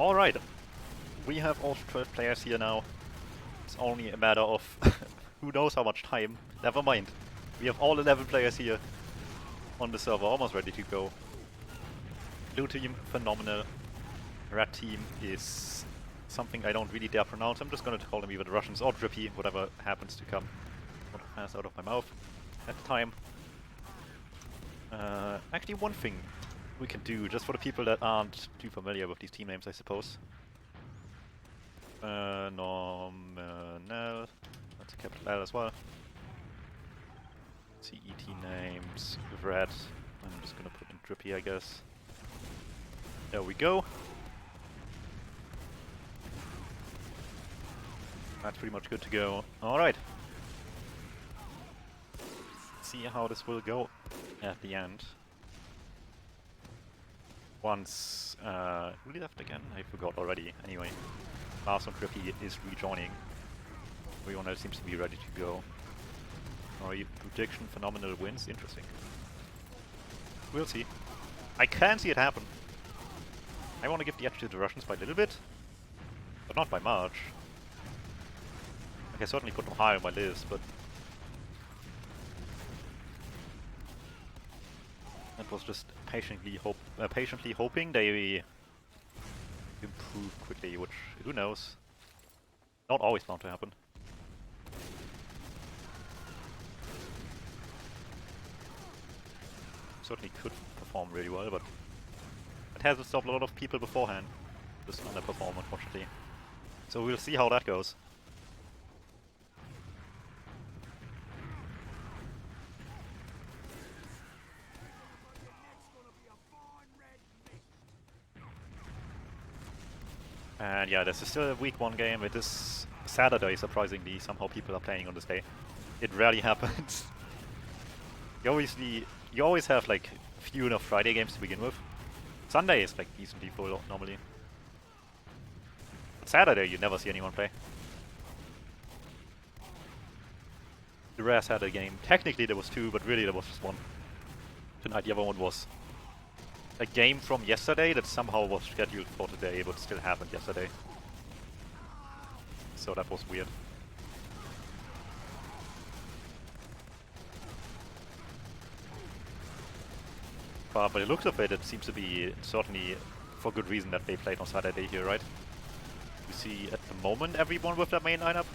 Alright, we have all 12 players here now. It's only a matter of who knows how much time. Never mind. We have all 11 players here on the server, almost ready to go. Blue team, PhenomenaL. Red team is something I don't really dare pronounce. I'm just gonna call them either the Russians or Drippy, whatever happens to come fast out of my mouth at the time. Actually, one thing we can do, just for the people that aren't too familiar with these team names, I suppose. PhenomenaL, that's a capital L as well. CET names with red. I'm just gonna put in Drippy, I guess. There we go. That's pretty much good to go. Alright. See how this will go at the end. Once who left again? I forgot already. Anyway, Lars and Drippy is rejoining. Everyone else seems to be ready to go. Alright, prediction: PhenomenaL wins. Interesting. We'll see. I can see it happen. I want to give the edge to the Russians by a little bit, but not by much. I can certainly put them higher on my list, but that was just patiently hoping they improve quickly, which, who knows, not always bound to happen. Certainly could perform really well, but it hasn't stopped a lot of people beforehand. Just underperform, unfortunately. So we'll see how that goes. And yeah, this is still a week 1 game. It is Saturday, surprisingly. Somehow people are playing on this day. It rarely happens. You always have like few enough Friday games to begin with. Sunday is like decently full normally. But Saturday you never see anyone play. The rare Saturday game. Technically there was 2, but really there was just 1. Tonight the other one was a game from yesterday that somehow was scheduled for today, but still happened yesterday. So that was weird. But by the looks of it, it seems to be certainly for good reason that they played on Saturday here, right? You see at the moment everyone with their main lineup,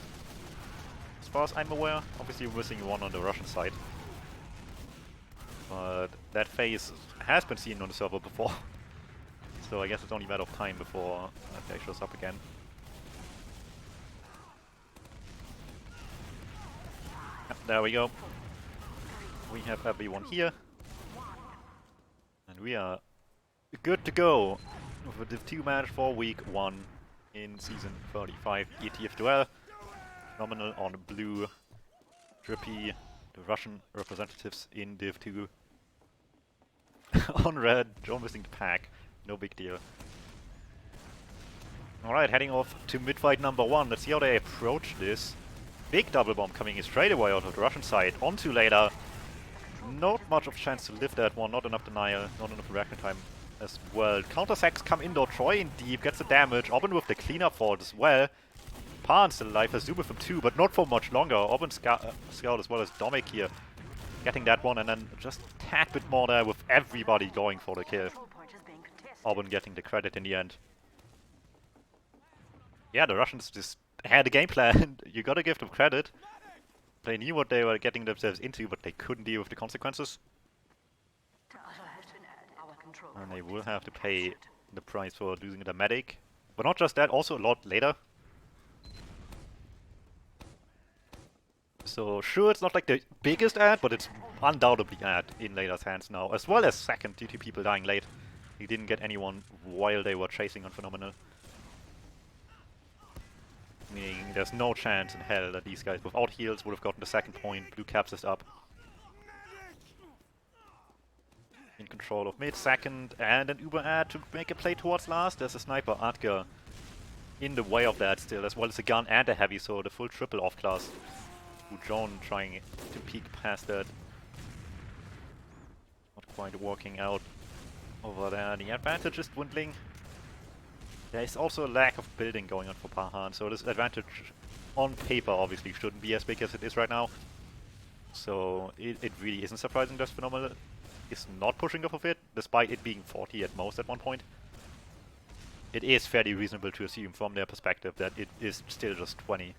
as far as I'm aware. Obviously we're missing one on the Russian side. But that phase has been seen on the server before. So I guess it's only a matter of time before that guy shows up again. Yep, there we go. We have everyone here. And we are good to go with the Div2 match for week 1 in season 35 ETF2L. PhenomenaL on blue, Drippy, the Russian representatives in Div2. On red, Joe missing the pack, no big deal. Alright, heading off to mid-fight number 1. Let's see how they approach this. Big double bomb coming in straight away out of the Russian side, onto Later. Not much of a chance to lift that one, not enough denial, not enough reaction time as well. Counter-sacks come indoor, Troy in deep, gets the damage. Oben with the cleanup fault as well. Pan still alive, has Zoom with him too, but not for much longer. Oben Scout as well as Domik here, getting that one, and then just a tad bit more there with everybody going for the kill. Oben getting the credit in the end. Yeah, the Russians just had a game plan. You gotta give them credit. They knew what they were getting themselves into, but they couldn't deal with the consequences. And they will have to pay the price for losing the medic. But not just that, also a lot later. So sure, it's not like the biggest ad, but it's undoubtedly ad in Later's hands now. As well as second due to people dying late. He didn't get anyone while they were chasing on PhenomenaL. Meaning there's no chance in hell that these guys without heals would have gotten the second point. Blue caps this up. In control of mid, second, and an Uber ad to make a play towards last. There's a sniper, Adger, in the way of that still, as well as a gun and a heavy, so the full triple off class. Joan trying to peek past that. Not quite working out over there. The advantage is dwindling. There is also a lack of building going on for Pahan, so this advantage on paper obviously shouldn't be as big as it is right now. So it really isn't surprising that PhenomenaL is not pushing off of it, despite it being 40 at most at one point. It is fairly reasonable to assume from their perspective that it is still just 20.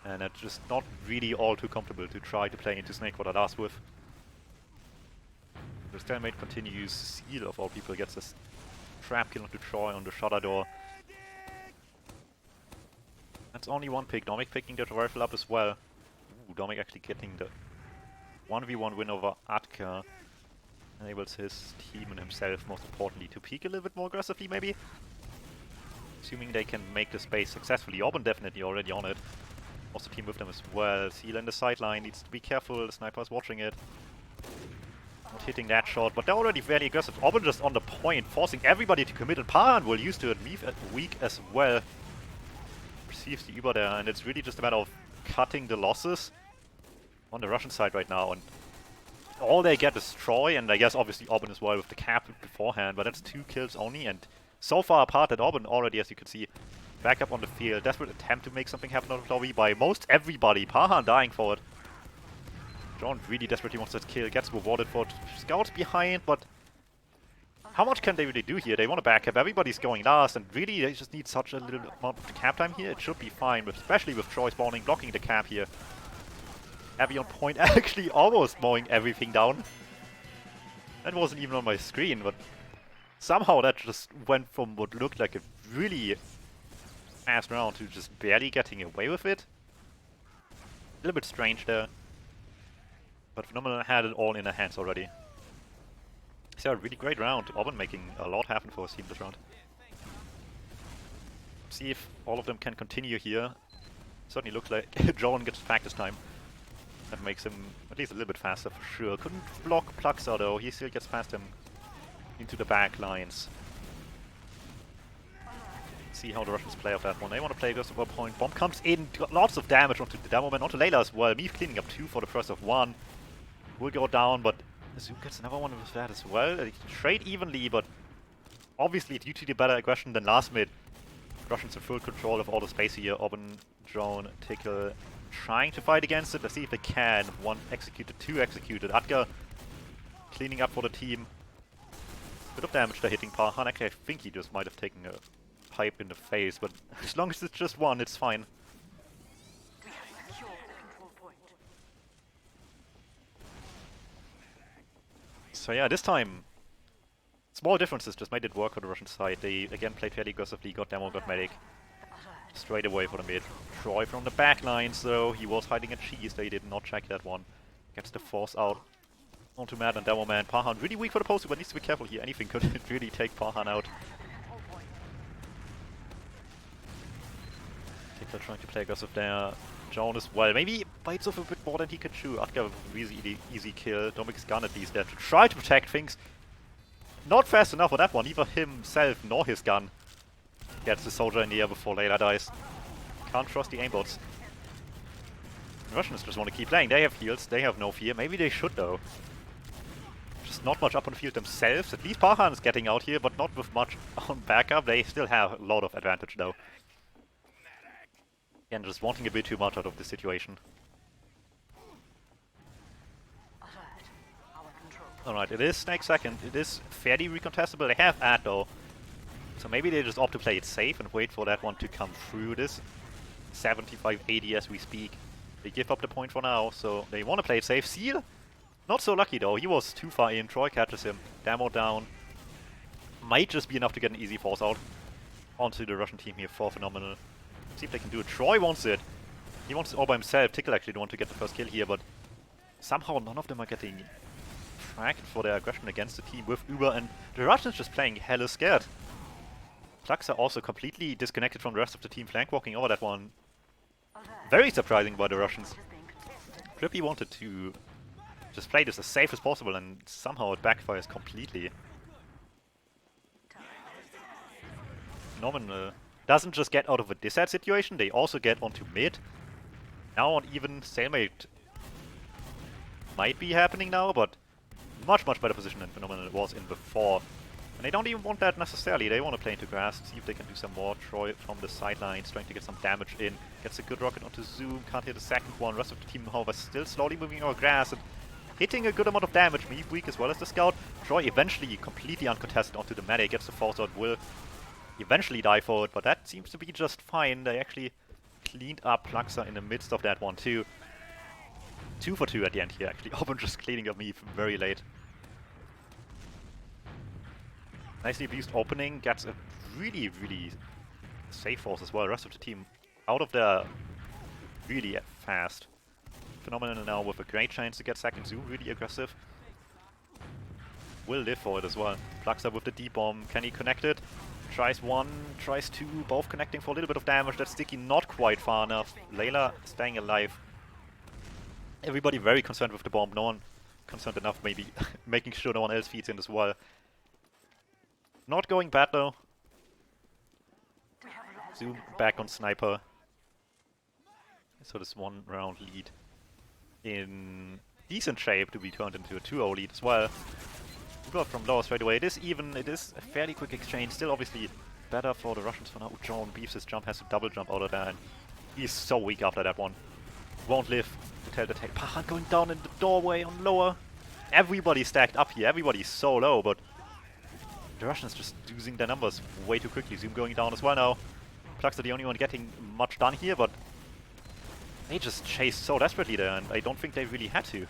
And it's just not really all too comfortable to try to play into Snake what it does with. The stalemate continues. Seal of all people gets this trap kill onto Troy on the shutter door. That's only one pick. Dominic picking the rifle up as well. Ooh, Dominic actually getting the 1v1 win over Atka. Enables his team and himself, most importantly, to peek a little bit more aggressively, maybe. Assuming they can make the space successfully. Orban definitely already on it. Also team with them as well. Seal in the sideline needs to be careful. The sniper is watching it. Not hitting that shot, but they're already very aggressive. Orban just on the point, forcing everybody to commit. And Pahan will use to it weak as well. Receives the Uber there, and it's really just a matter of cutting the losses on the Russian side right now. And all they get is Troy, and I guess obviously Orban as well with the cap beforehand, but that's 2 kills only, and so far apart that Orban already, as you can see, back up on the field. Desperate attempt to make something happen out of lobby by most everybody. Pahan dying for it. John really desperately wants that kill, gets rewarded for it. Scouts behind, but how much can they really do here? They want to back up, everybody's going last, and really they just need such a little amount of cap time here. It should be fine, especially with Troy spawning, blocking the cap here. Abby on point, actually almost mowing everything down. That wasn't even on my screen, but somehow that just went from what looked like a really fast round to just barely getting away with it. A little bit strange there. But PhenomenaL had it all in their hands already. So a really great round. Orban making a lot happen for his team this round. See if all of them can continue here. Certainly looks like Joan gets back this time. That makes him at least a little bit faster for sure. Couldn't block Pluxa though, he still gets past him into the back lines. See how the Russians play off that one. They want to play just over point. Bomb comes in, got lots of damage onto the demo man, onto Layla as well. Meave cleaning up 2 for the first of 1. Will go down, but Zoom gets another one with that as well. They trade evenly, but obviously due to the better aggression than last mid, Russians in full control of all the space here. Orban, Drone, Tickle trying to fight against it. Let's see if they can. 1 executed, 2 executed. Atka cleaning up for the team. Bit of damage they're hitting Pahan. Actually, I think he just might have taken a pipe in the face, but as long as it's just 1, it's fine. So yeah, this time, small differences just made it work on the Russian side. They again played fairly aggressively, got demo, got medic. Straight away for the mid. Troy from the back lines though, he was hiding a cheese, they did not check that one. Gets the force out onto Mad and Demo Man. Pahan really weak for the post, but needs to be careful here. Anything could really take Pahan out. Tickler trying to play aggressive there. Joan as well. Maybe bites off a bit more than he could chew. Atka with a really easy kill. Dominic's gun at least there to try to protect things. Not fast enough for that one, neither himself nor his gun. Gets the soldier in the air before Layla dies. Can't trust the aimbots. The Russians just want to keep playing. They have heals, they have no fear. Maybe they should though. Just not much up on the field themselves. At least Pahan is getting out here, but not with much on backup. They still have a lot of advantage though. And just wanting a bit too much out of this situation. Alright, it is Snake second. It is fairly recontestable. They have ad though. So maybe they just opt to play it safe and wait for that one to come through. This 75-80 as we speak. They give up the point for now, so they want to play it safe. Seal, not so lucky though. He was too far in. Troy catches him. Demo down. Might just be enough to get an easy force out onto the Russian team here for PhenomenaL. See if they can do it. Troy wants it. He wants it all by himself. Tickle actually don't want to get the first kill here, but somehow none of them are getting fragged for their aggression against the team with Uber, and the Russians just playing hella scared. Pluxa also completely disconnected from the rest of the team, flank walking over that one. Very surprising by the Russians. Flippy wanted to just play this as safe as possible, and somehow it backfires completely. PhenomenaL doesn't just get out of a disad situation, they also get onto mid. Now on even stalemate might be happening now, but much better position than PhenomenaL was in before. And they don't even want that necessarily. They want to play into grass, see if they can do some more. Troy from the sidelines, trying to get some damage in. Gets a good rocket onto Zoom, can't hit the second one. Rest of the team, however, still slowly moving over grass and hitting a good amount of damage. Meave weak as well as the scout. Troy eventually completely uncontested onto the medic, gets the force out, will eventually die for it, but that seems to be just fine. They actually cleaned up Pluxer in the midst of that one too. 2 for 2 at the end here, actually. Open just cleaning up Meave very late. Nicely abused opening, gets a really, really safe force as well. The rest of the team out of there really fast. PhenomenaL now with a great chance to get second Zoom, really aggressive. Will live for it as well. Pluxer with the D-bomb, can he connect it? Tries one, tries two, both connecting for a little bit of damage. That's Sticky not quite far enough. Layla staying alive. Everybody very concerned with the bomb, no one concerned enough maybe making sure no one else feeds in as well. Not going bad though. Zoom back on Sniper. So this 1 round lead in decent shape to be turned into a 2-0 lead as well. We got from lower straight away. It is even, it is a fairly quick exchange. Still obviously better for the Russians for now. John beefs his jump, has to double jump out of there, and he's so weak after that one. Won't live to tell the tale. Pahan going down in the doorway on lower. Everybody's stacked up here. Everybody's so low, but the Russians just losing their numbers way too quickly. Zoom going down as well now. Pluxer the only one getting much done here, but they just chased so desperately there, and I don't think they really had to.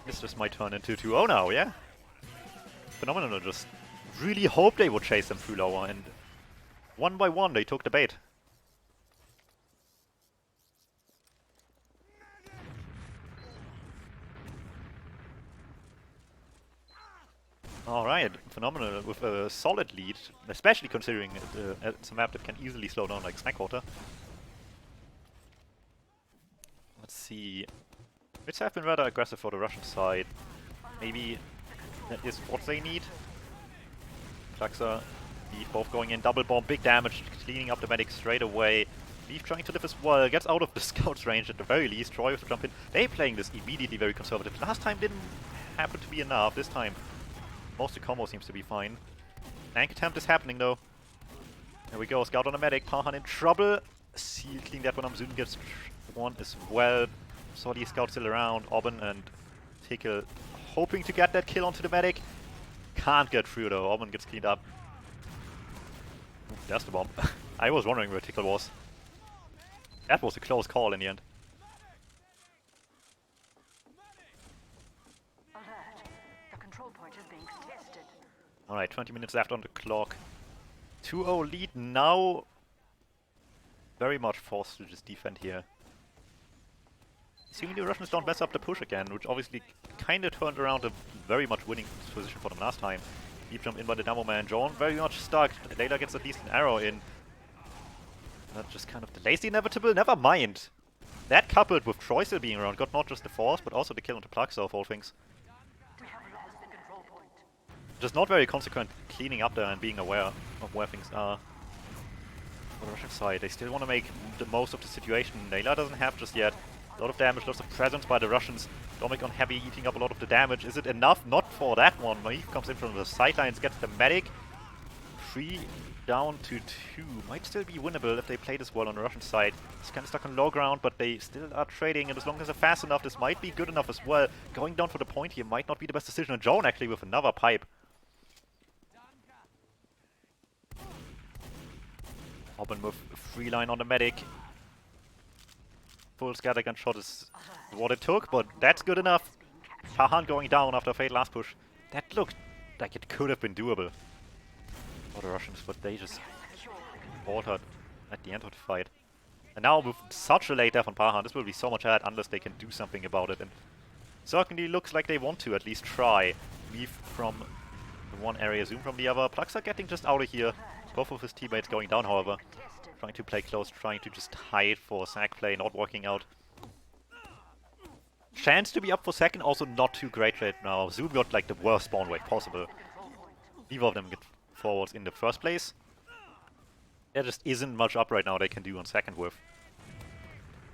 This just might turn into 2-0 now, yeah? PhenomenaL just really hoped they would chase them through lower, and one by one they took the bait. Alright, PhenomenaL with a solid lead, especially considering it's a map that can easily slow down like Snackwater. Let's see. It's have been rather aggressive for the Russian side. Maybe that is what they need. Pluxer, Leaf both going in, double bomb, big damage, cleaning up the medic straight away. Leaf trying to live as well, gets out of the scout's range at the very least. Troy with the jump in. They playing this immediately very conservative. Last time didn't happen to be enough. This time most of the combo seems to be fine. Tank attempt is happening though. There we go, scout on a medic, Pahan in trouble. Seal clean that one up, Zoom gets one as well. Sorry, scout still around, Aubin and Tickle hoping to get that kill onto the medic. Can't get through though, Aubin gets cleaned up. Ooh, there's the bomb. I was wondering where Tickle was. That was a close call in the end. Alright, 20 minutes left on the clock. 2-0 lead now. Very much forced to just defend here. Assuming the Russians don't mess up the push again, which obviously kind of turned around a very much winning position for them last time. Deep jump in by the Demo Man. John very much stuck. Layla gets at least an arrow in. That just kind of delays the inevitable. Never mind. That coupled with Troy still being around got not just the force, but also the kill onto Pluxer of all things. Just not very consequent cleaning up there and being aware of where things are. On the Russian side, they still want to make the most of the situation. Layla doesn't have just yet. A lot of damage, lots of presence by the Russians. Dominik on heavy, eating up a lot of the damage. Is it enough? Not for that one. Maif comes in from the sidelines, gets the medic. 3 down to 2. Might still be winnable if they play this well on the Russian side. It's kind of stuck on low ground, but they still are trading, and as long as they're fast enough, this might be good enough as well. Going down for the point here might not be the best decision. And Joan actually with another pipe. Open with free line on the medic. Full scattergun shot is what it took, but that's good enough. Pahan going down after a failed last push. That looked like it could have been doable for the Russians, but they just faltered at the end of the fight. And now with such a late death on Pahan, this will be so much hard unless they can do something about it. And certainly looks like they want to at least try. Leave from the one area, Zoom from the other. Pluxer getting just out of here. Both of his teammates going down, however. Trying to play close, trying to just hide for sack play, not working out. Chance to be up for second, also not too great right now. Zoom got like the worst spawn rate possible. Neither of them get forwards in the first place. There just isn't much up right now they can do on second with.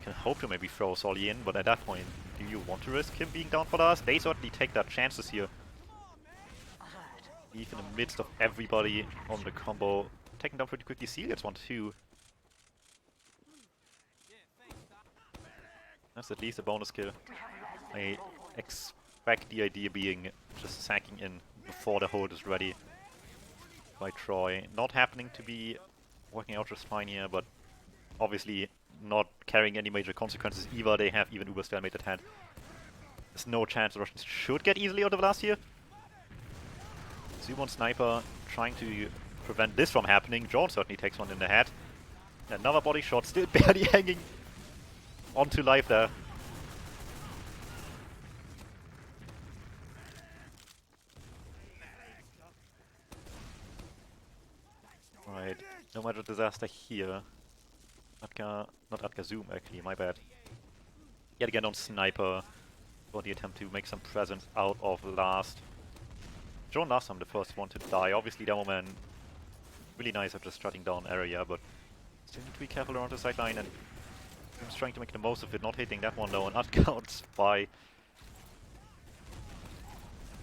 Can hope to maybe throw Solly in, but at that point, do you want to risk him being down for last? They certainly take their chances here. Even in the midst of everybody on the combo. Taken down pretty quickly. Seal gets one too. That's at least a bonus kill. I expect the idea being just sacking in before the hold is ready by Troy. Not happening to be working out just fine here, but obviously not carrying any major consequences either. They have even Uber stalemate at hand. There's no chance the Russians should get easily out of last here. Zoom Sniper trying to prevent this from happening. John certainly takes one in the head. Another body shot, still barely hanging onto life there. Right, no major disaster here. Atka, not Atka, Zoom actually, my bad. Yet again on Sniper for the attempt to make some presence out of last. John last time the first one to die. Obviously Demoman really nice at just shutting down area, but still need to be careful around the sideline, and Zoom's trying to make the most of it, not hitting that one though, and Atka on Spy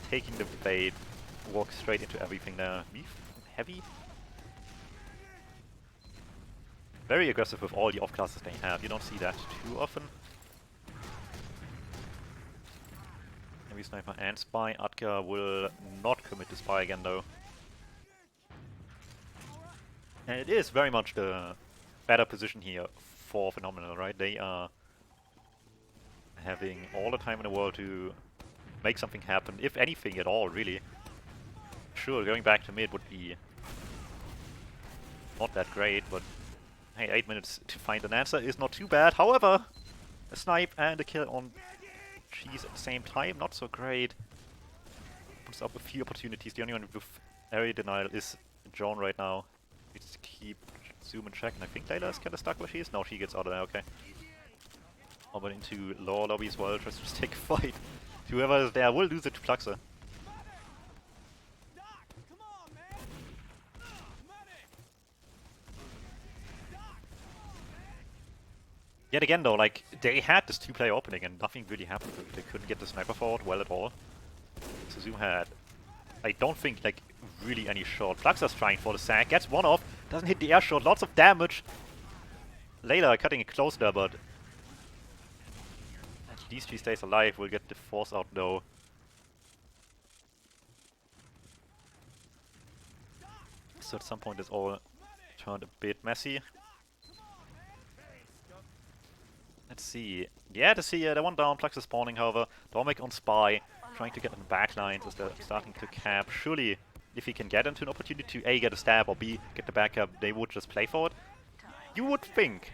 taking the bait, walk straight into everything there. Beef heavy. Very aggressive with all the off classes they have. You don't see that too often. Heavy Sniper and Spy. Atka will not commit to Spy again though. And it is very much the better position here for PhenomenaL, right? They are having all the time in the world to make something happen, if anything at all, really. Sure, going back to mid would be not that great, but hey, 8 minutes to find an answer is not too bad. However, a snipe and a kill on Cheese at the same time, not so great. Puts up a few opportunities. The only one with area denial is Joan right now. Needs to keep Zoom in check, and I think Layla is kind of stuck where she is. No, she gets out of there, okay. Over into lower lobby as well, tries to just take a fight. Whoever is there will lose it to Pluxer. Yet again though, like, they had this 2-player opening and nothing really happened. They couldn't get the sniper forward well at all. So Zoom had, I don't think, like, really any shot. Pluxer's trying for the sack, gets one off, doesn't hit the air shot, lots of damage. Layla cutting it close there, but at least she stays alive. Will get the force out though. So at some point this all turned a bit messy. Let's see. Yeah, to see the one down, Pluxer spawning, however. Dormic on Spy, trying to get in the backlines as they're starting to cap. Surely, if he can get into an opportunity to A, get a stab, or B, get the backup, they would just play for it. You would think.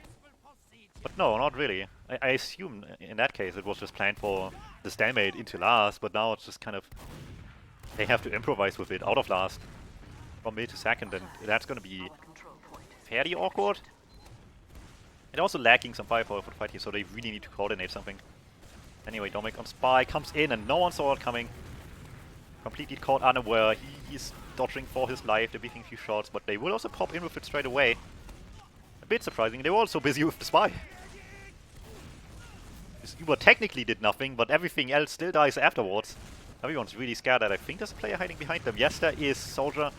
But no, not really. I assume in that case it was just planned for the stalemate into last, but now it's just kind of... They have to improvise with it out of last. From mid to second, and that's gonna be fairly awkward. And also lacking some firepower for the fight here, so they really need to coordinate something. Anyway, Dominic on Spy comes in and no one saw it coming. Completely caught unaware. He's dodging for his life, they're beating a few shots, but they will also pop in with it straight away. A bit surprising, they were also busy with the Spy. This Uber technically did nothing, but everything else still dies afterwards. Everyone's really scared that I think there's a player hiding behind them. Yes, there is. Soldier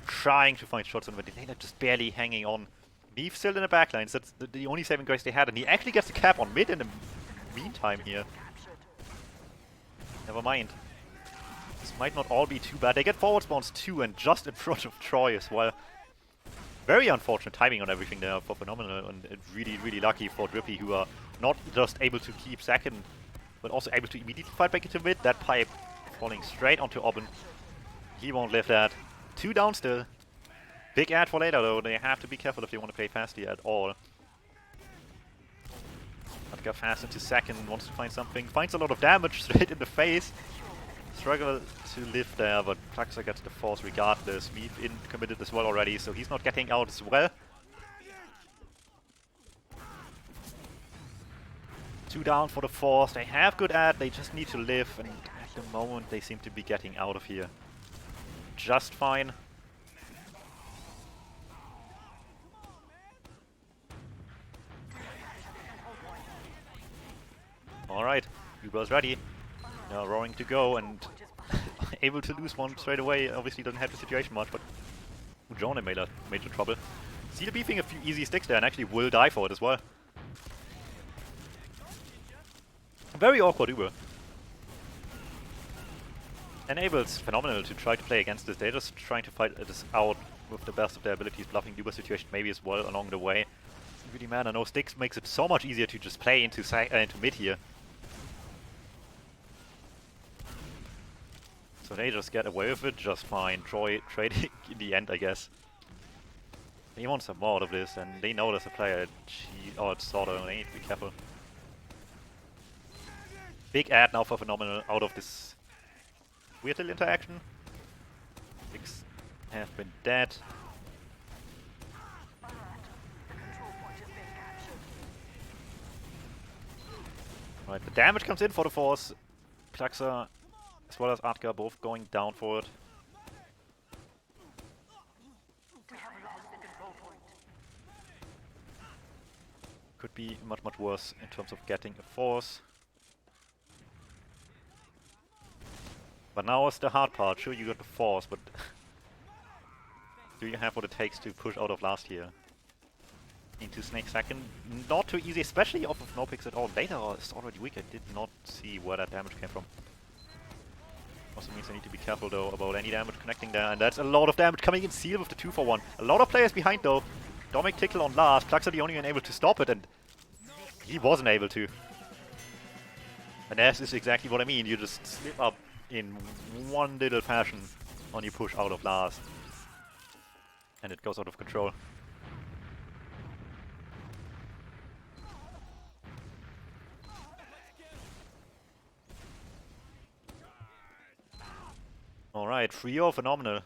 trying to find shots on the Layla, just barely hanging on. Beef still in the backlines, that's the only saving grace they had, and he actually gets the cap on mid in the meantime here. Never mind. This might not all be too bad. They get forward spawns too, and just in front of Troy as well. Very unfortunate timing on everything there for PhenomenaL, and really, really lucky for Drippy, who are not just able to keep second, but also able to immediately fight back into mid. That pipe falling straight onto Oben. He won't live that. 2 down still. Big ad for later though, they have to be careful if they want to play fast here at all. Atka fast into second, wants to find something, finds a lot of damage straight in the face. Struggle to live there, but Pluxer gets the force regardless. We've in committed as well already, so he's not getting out as well. 2 down for the force, they have good ad, they just need to live, and at the moment they seem to be getting out of here just fine. Alright, Uber's ready. Now roaring to go, and able to lose one straight away. Obviously doesn't help the situation much, but John in major trouble. Seal beefing a few easy sticks there and actually will die for it as well. Very awkward Uber. Enables PhenomenaL to try to play against this. They're just trying to fight this out with the best of their abilities, bluffing Uber situation maybe as well along the way. Doesn't really matter. No sticks makes it so much easier to just play into mid here. So they just get away with it just fine. Troy trading in the end, I guess. They want some more out of this, and they know there's a player. It's sort of. They need to be careful. Big ad now for PhenomenaL out of this weird little interaction. Six have been dead. Right, the damage comes in for the Force. Plaxa as well as Atka both going down for it. Could be much worse in terms of getting a Force. But now is the hard part. Sure, you got the Force, but do you have what it takes to push out of last year? Into Snake second, not too easy, especially off of no picks at all. Later is already weak. I did not see where that damage came from. Also means I need to be careful though about any damage connecting there, and that's a lot of damage coming in. Seal with the 2-for-1. A lot of players behind though. Dominic Tickle on last. Plaxa the only one able to stop it, and he wasn't able to. And this is exactly what I mean. You just slip up in one little fashion when you push out of last, and it goes out of control. Alright, 3-0 PhenomenaL.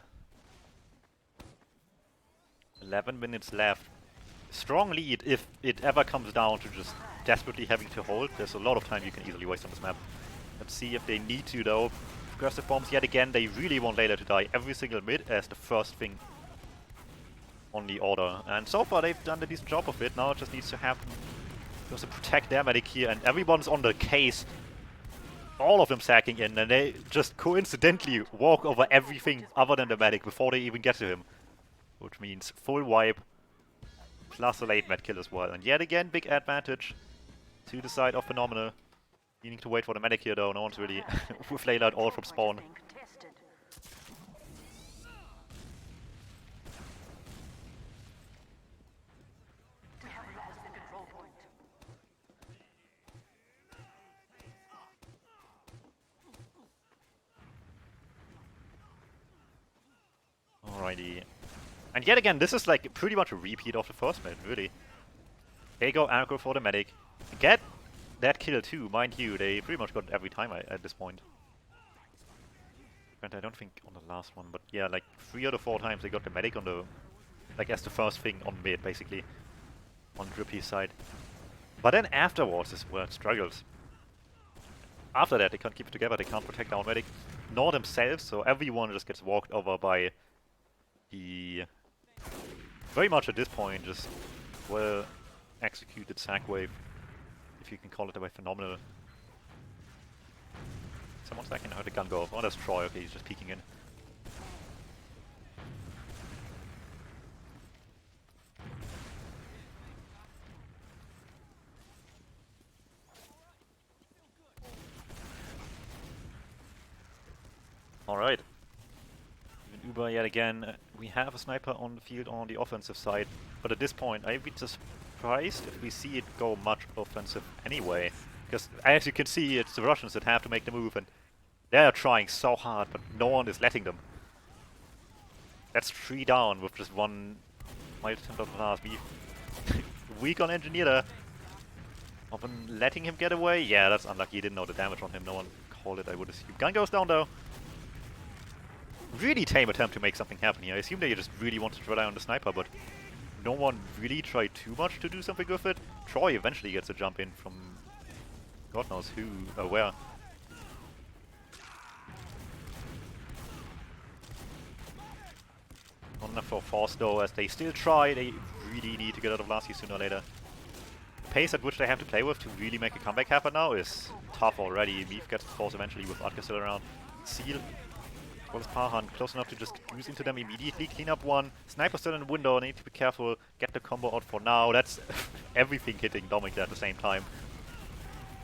11 minutes left. Strong lead if it ever comes down to just desperately having to hold. There's a lot of time you can easily waste on this map. Let's see if they need to though. Progressive bombs yet again. They really want Layla to die every single mid as the first thing on the order. And so far they've done a decent job of it. Now it just needs to happen. Just to protect their medic here, and everyone's on the case. All of them sacking in, and they just coincidentally walk over everything other than the medic before they even get to him. Which means full wipe, plus a late med kill as well. And yet again, big advantage to the side of PhenomenaL. Needing to wait for the medic here though, no one's really with Layla at all from spawn. Alrighty. And yet again, this is like pretty much a repeat of the first mid, really. They go aggro for the medic. Get that kill too, mind you, they pretty much got it every time at this point. And I don't think on the last one, but yeah, like 3 out of 4 times they got the medic on the, like as the first thing on mid, basically. On Drippy's side. But then afterwards is where it struggles. After that, they can't keep it together, they can't protect our medic, nor themselves, so everyone just gets walked over by the very much at this point just well executed sack wave, if you can call it that way. PhenomenaL. Someone's stacking. How did the gun go off? Oh, that's Troy. Okay, he's just peeking in. Alright. Uber yet again. We have a sniper on the field on the offensive side, but at this point I'd be surprised if we see it go much offensive anyway. Because as you can see, it's the Russians that have to make the move, and they're trying so hard, but no one is letting them. That's 3 down with just one mild attempt of last. Weak on Engineer there. Often letting him get away? Yeah, that's unlucky. He didn't know the damage on him. No one called it, I would assume. Gun goes down though. Really tame attempt to make something happen here. I assume they just really wanted to rely on the sniper, but no one really tried too much to do something with it. Troy eventually gets a jump in from God knows who, where. Not enough for Force though, as they still try. They really need to get out of last year sooner or later. The pace at which they have to play with to really make a comeback happen now is tough already. Meave gets Force eventually with Atka still around. Seal well as Pahan, close enough to just cruise into them immediately, clean up one. Sniper still in the window, need to be careful, get the combo out for now. That's everything hitting Dominic at the same time.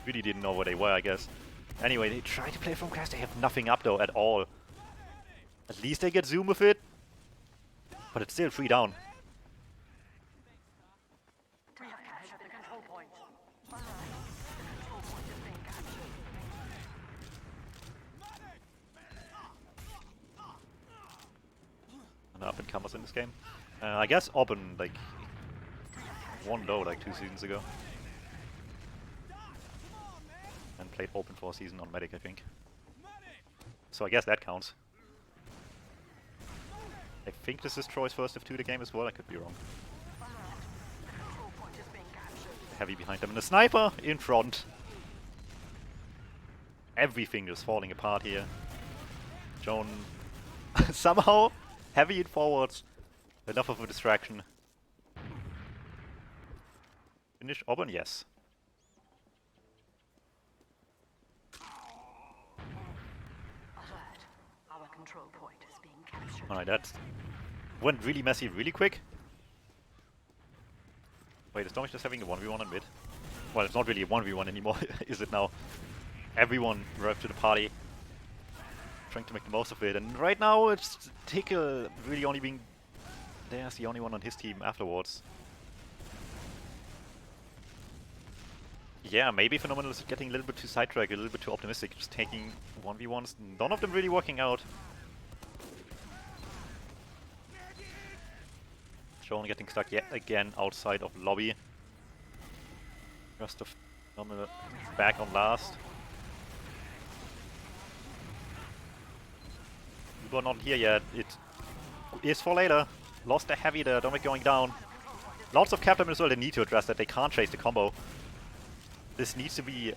Really didn't know where they were, I guess. Anyway, they try to play from cast, they have nothing up though at all. At least they get zoom with it, but it's still 3 down. And up and comers in this game. I guess Auburn like won though like 2 seasons ago. And played open for a season on Medic, I think. So I guess that counts. I think this is Troy's first of 2 the game as well, I could be wrong. Heavy behind them and the sniper in front. Everything is falling apart here. Joan somehow heavy in forwards. Enough of a distraction. Finish Auburn? Yes. Alright, that went really messy really quick. Wait, is Dominic just having a 1v1 in mid? Well, it's not really a 1v1 anymore, is it now? Everyone arrived to the party, trying to make the most of it, and right now it's Tickle really only being there's the only one on his team afterwards. Yeah, maybe PhenomenaL is getting a little bit too sidetracked, a little bit too optimistic, just taking 1v1s, none of them really working out. Joan getting stuck yet again outside of lobby. Rest of PhenomenaL back on last. Uber not here yet. It is for later. Lost the heavy there. Dominic going down. Lots of Captain as well. They need to address that. They can't chase the combo. This needs to be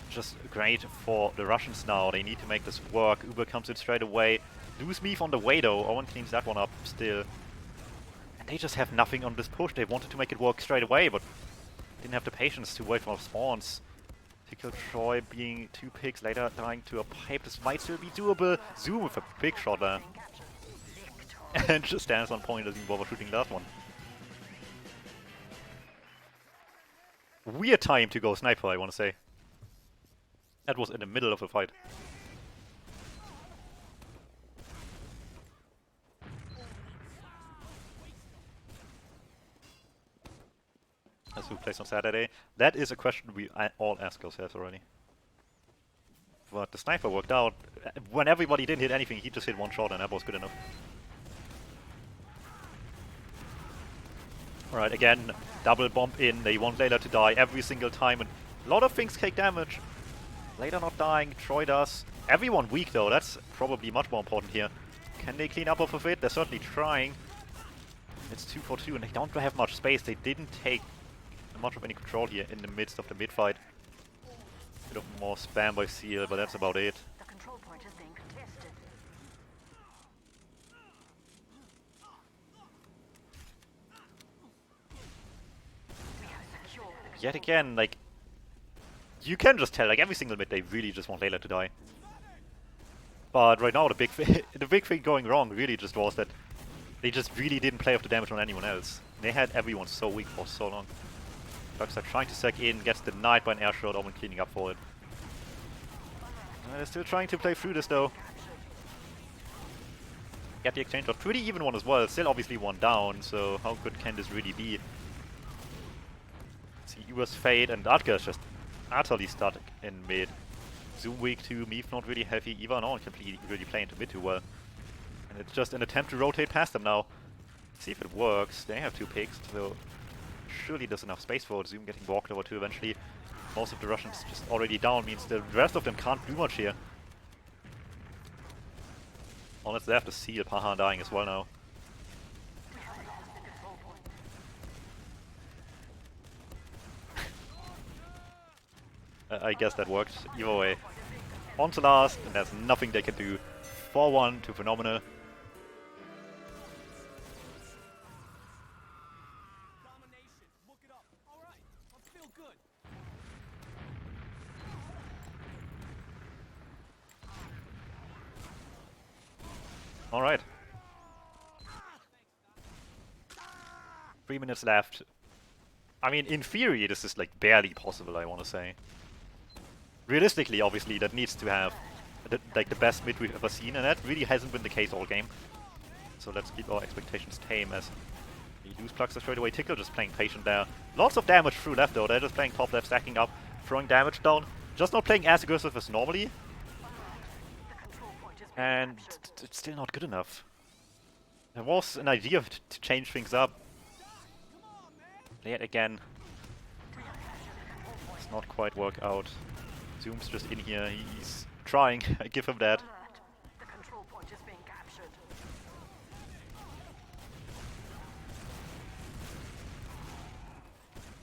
just great for the Russians now. They need to make this work. Uber comes in straight away. Lose Meave on the way though. Owen cleans that one up still. And they just have nothing on this push. They wanted to make it work straight away, but didn't have the patience to wait for spawns. To kill Troy being 2 picks later, dying to a pipe. This might still be doable. Zoom with a big shot there. And just stands on point, doesn't even bother shooting that one. Weird time to go sniper, I want to say. That was in the middle of a fight. As who plays on Saturday? That is a question we all ask ourselves already. But the sniper worked out. When everybody didn't hit anything, he just hit 1 shot and that was good enough. Alright, again, double bomb in. They want Layla to die every single time, and a lot of things take damage. Layla not dying, Troy does. Everyone weak though, that's probably much more important here. Can they clean up off of it? They're certainly trying. It's 2 for 2 and they don't have much space. They didn't take much of any control here in the midst of the mid-fight. Bit of more spam by Seal, but that's about it. The control point is being contested. Yet again, like, you can just tell, like, every single mid they really just want Layla to die. But right now the big thing going wrong really just was that they just really didn't play off the damage on anyone else. They had everyone so weak for so long. Darkside trying to sack in, gets denied by an air shot, Omen cleaning up for it. They're still trying to play through this though. Get the exchange shot, pretty even one as well, still obviously 1 down, so how good can this really be? See Uber's fade and Adka is just utterly stuck in mid. Zoom weak too, Meave not really healthy, Eva no one can really play into mid too well. And it's just an attempt to rotate past them now. See if it works, they have 2 picks, so surely there's enough space for it. Zoom getting walked over to eventually. Most of the Russians just already down, means the rest of them can't do much here. Unless they have to seal Pahan dying as well now. I guess that worked. Either way. On to last, and there's nothing they can do. 4-1 to PhenomenaL. Alright. 3 minutes left. I mean, in theory, this is like barely possible, I want to say. Realistically, obviously, that needs to have the best mid we've ever seen, and that really hasn't been the case all game. So let's keep our expectations tame as we lose Pluxer straight away. Tickle just playing patient there. Lots of damage through left though, they're just playing top left, stacking up, throwing damage down. Just not playing as aggressive as normally. And it's still not good enough. There was an idea to change things up. Play it again. It's not quite work out. Zoom's just in here, he's trying, I give him that. The control point is being captured.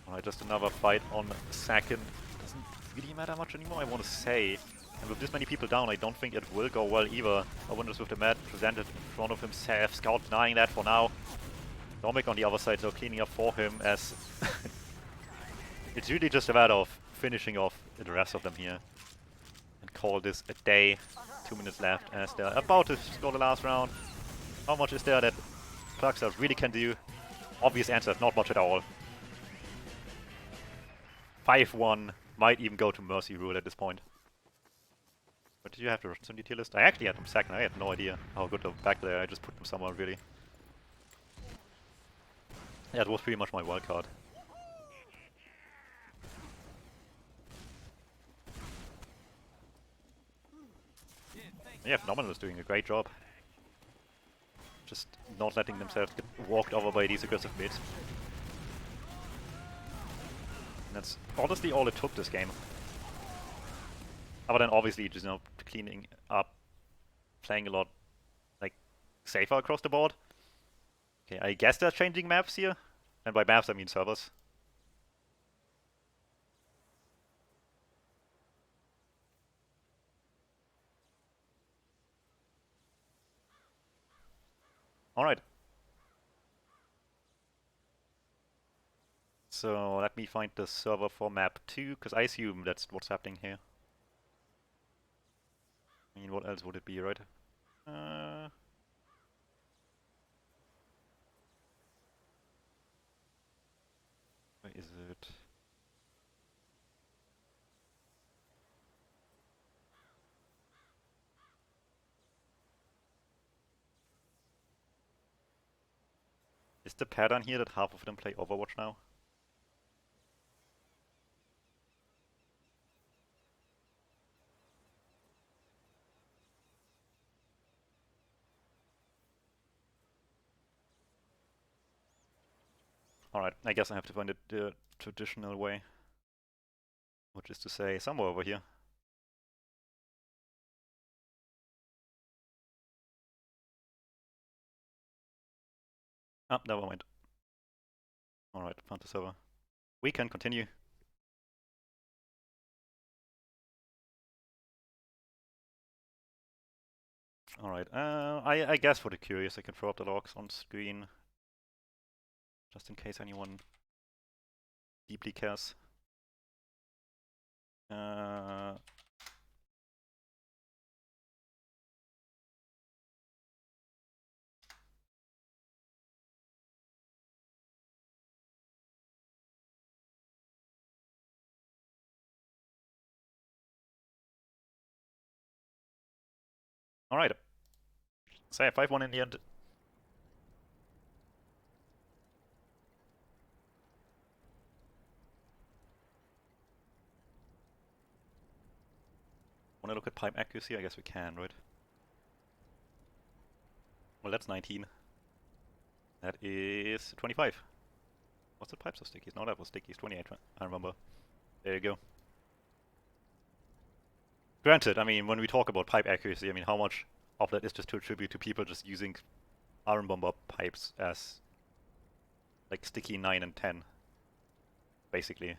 Alright, just another fight on second. Doesn't really matter much anymore, I want to say. And with this many people down, I don't think it will go well either. I wonder with the mat presented in front of himself. Scout denying that for now. Domic on the other side, so cleaning up for him as... it's really just a matter of finishing off the rest of them here. And call this a day. 2 minutes left as they're about to score the last round. How much is there that Pluxer really can do? Obvious answer, not much at all. 5-1, might even go to Mercy Rule at this point. But did you have the Russians on the tier list? I actually had them second, I had no idea how good they were back there, I just put them somewhere really. Yeah, it was pretty much my wildcard. Yeah, PhenomenaL is doing a great job. Just not letting themselves get walked over by these aggressive mids. And that's honestly all it took this game. But then obviously just, you know, cleaning up, playing a lot like safer across the board. Okay, I guess they're changing maps here. And by maps I mean servers. Alright. So let me find the server for map 2, because I assume that's what's happening here. I mean, what else would it be, right? Where is it? Is the pattern here that half of them play Overwatch now? Alright, I guess I have to find it the traditional way. Which is to say, somewhere over here. Ah, never mind. Alright, found the server. We can continue. Alright, I guess for the curious I can throw up the logs on screen. Just in case anyone deeply cares. Alright. So yeah, 5-1 in the end. Wanna look at pipe accuracy? I guess we can, right? Well, that's 19. That is 25. Was it pipes or stickies? No, that was stickies. 28, I remember. There you go. Granted, I mean, when we talk about pipe accuracy, I mean, how much of that is just to attribute to people just using Iron Bomber pipes as like sticky 9 and 10, basically.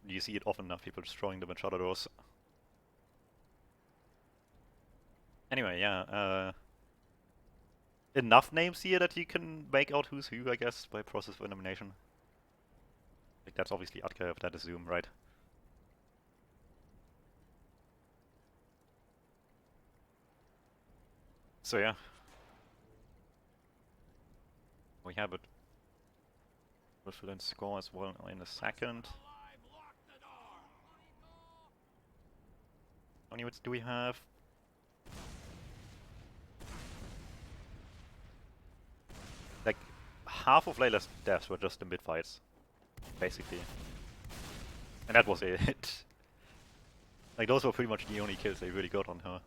You see it often enough, people destroying them in shutter doors. Anyway, yeah, enough names here that you can make out who's who, I guess, by process of elimination. Like, that's obviously Atka, if that is Zoom, right? So yeah. We have it. We'll fill in score as well in a second. How many units do we have? Like, half of Layla's deaths were just in mid-fights, basically. And that was it. Like, those were pretty much the only kills they really got on her.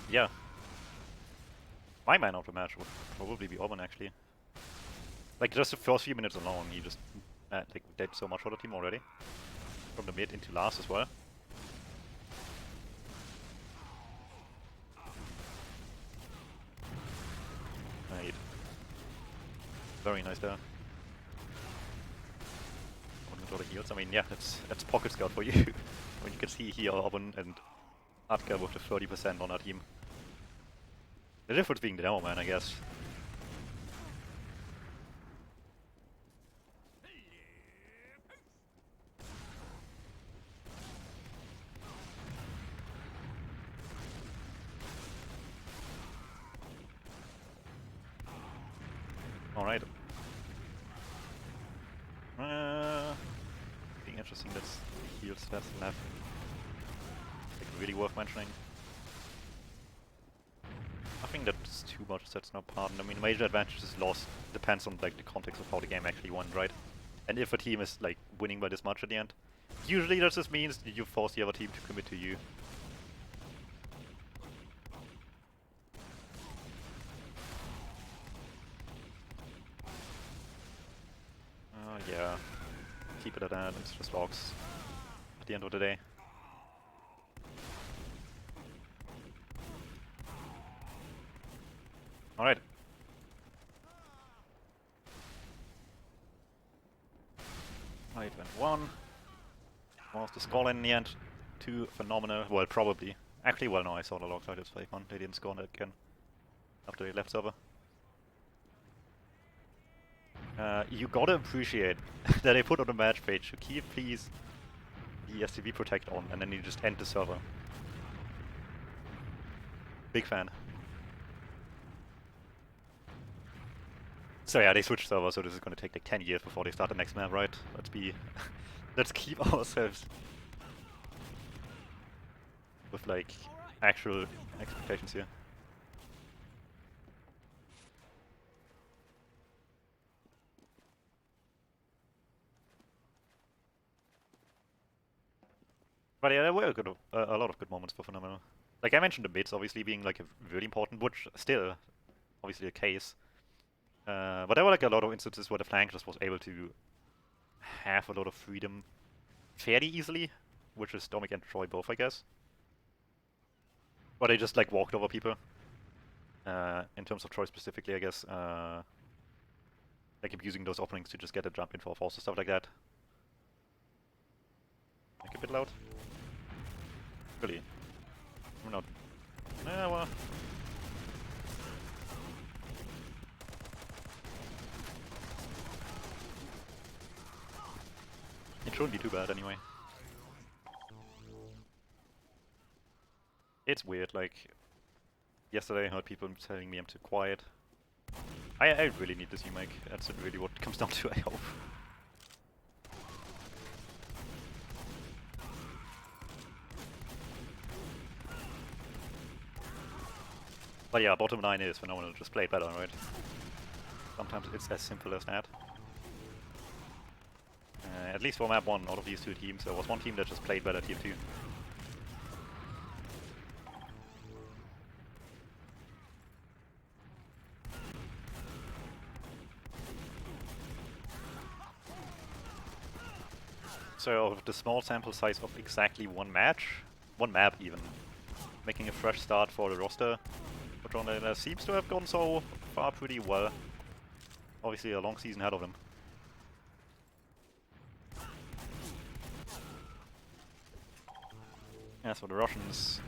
Yeah. My man of the match would probably be Orban, actually. Like, just the first few minutes alone, he just like did so much for the team already. From the mid into last as well. Right. Very nice there. All the heals. I mean, yeah, that's pocket scout for you. I mean, you can see here Orban and Atka with the 30% on our team. The difference being the demo man, I guess. Alright. Being interesting, that's the heals that's left. Like, really worth mentioning. I think that's too much, that's not pardon. I mean, major advantage is lost. Depends on like the context of how the game actually won, right? And if a team is like winning by this much at the end, usually that just means that you force the other team to commit to you. Yeah. Keep it at that, it's just logs at the end of the day. Alright. Right, and 1. Was the score in the end? 2 PhenomenaL. Well, probably. Actually, well, no, I saw the logs, it's fake one. They didn't score that again after they left server. You gotta appreciate that they put on the match page to keep, please, the SCV protect on, and then you just end the server. Big fan. So yeah, they switched server, so this is gonna take like 10 years before they start the next map, right? Let's be... let's keep ourselves with like actual expectations here. But yeah, there were a lot of good moments for PhenomenaL. Like I mentioned the mids obviously being like a really important, which still obviously a case. But there were like a lot of instances where the flank just was able to have a lot of freedom fairly easily, which is Dominic and Troy both, I guess. But they just like walked over people. In terms of Troy specifically, I guess. Like abusing those openings to just get a jump in for a force or stuff like that. Make it a bit loud. Really? I'm not. Yeah, well. It shouldn't be too bad anyway. It's weird, like... Yesterday I heard people telling me I'm too quiet. I really need this remake. That's really what it comes down to, I hope. But yeah, bottom line is PhenomenaL just play better, right? Sometimes it's as simple as that. At least for map 1, out of these two teams, there was one team that just played better tier 2. So out of the small sample size of exactly one match, one map even, making a fresh start for the roster, which seems to have gone so far pretty well. Obviously a long season ahead of them. Yeah, so the Russians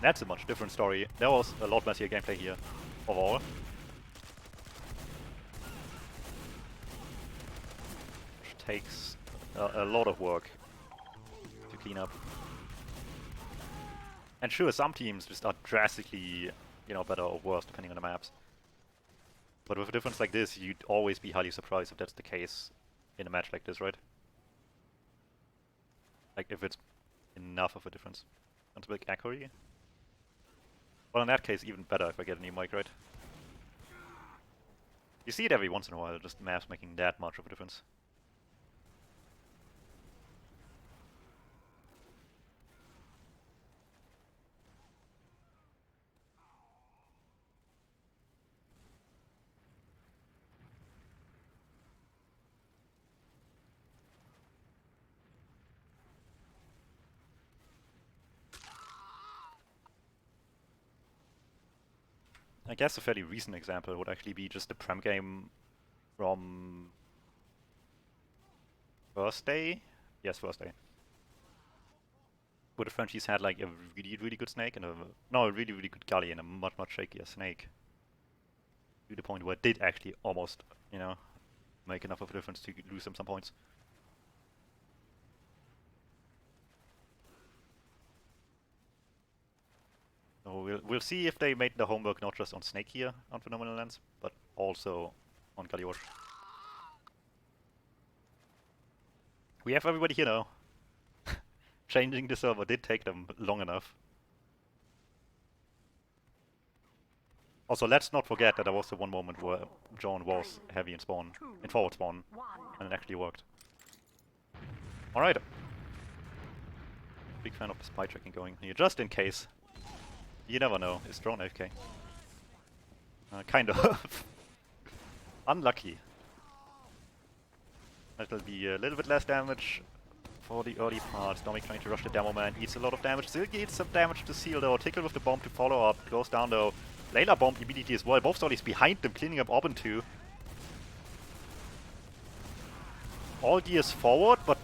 That's a much different story. There was a lot messier gameplay here, overall. Which takes a lot of work to clean up. And sure, some teams just are drastically, you know, better or worse depending on the maps. But with a difference like this, you'd always be highly surprised if that's the case in a match like this, right? Like, if it's enough of a difference. And a big accuracy. Well, in that case, even better if I get a new mic, right? You see it every once in a while, just maps making that much of a difference. I guess a fairly recent example would actually be just the Prem game from first day? Yes, first day. Where the Frenchies had like a really, really good snake and a really, really good gully and a much, much shakier snake. To the point where it did actually almost, you know, make enough of a difference to lose them some points. So we'll see if they made the homework not just on snake here on PhenomenaL, but also on Galiosh. We have everybody here now. Changing the server did take them long enough. Also, let's not forget that there was the one moment where John was heavy in spawn, in forward spawn, and it actually worked. Alright. Big fan of the spy tracking going here, just in case. You never know, is drone AFK? Kind of. Unlucky. That'll be a little bit less damage for the early parts. Dominic trying to rush the demo man, eats a lot of damage. Still gets some damage to seal though. Tickle with the bomb to follow up. Goes down though. Layla bomb immediately as well. Both stories behind them, cleaning up Oben too. All gears forward, but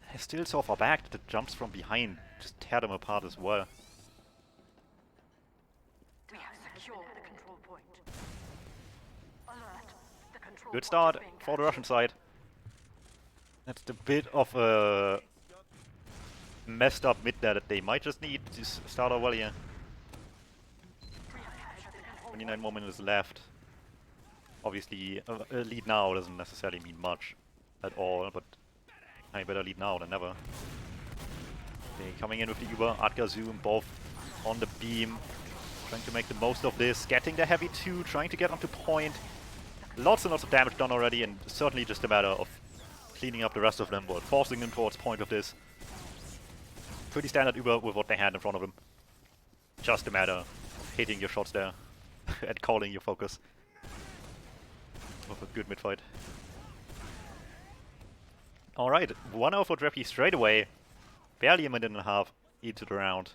they're still so far back that the jumps from behind just tear them apart as well. We have secured the control point. Alert. The control Good point start is being for the Russian side. That's the bit of a messed up mid there that they might just need to start out well here. 29 more minutes left. Obviously, a lead now doesn't necessarily mean much at all, but I better lead now than never. Okay, coming in with the Uber, Adgar, Zoom, both on the beam. Trying to make the most of this. Getting the heavy 2, trying to get onto point. Lots and lots of damage done already, and certainly just a matter of cleaning up the rest of them, but forcing them towards point of this. Pretty standard Uber with what they had in front of them. Just a matter of hitting your shots there and calling your focus. With a good mid-fight. Alright, 1-0 for Dreppy straight away. Barely a minute and a half into the round.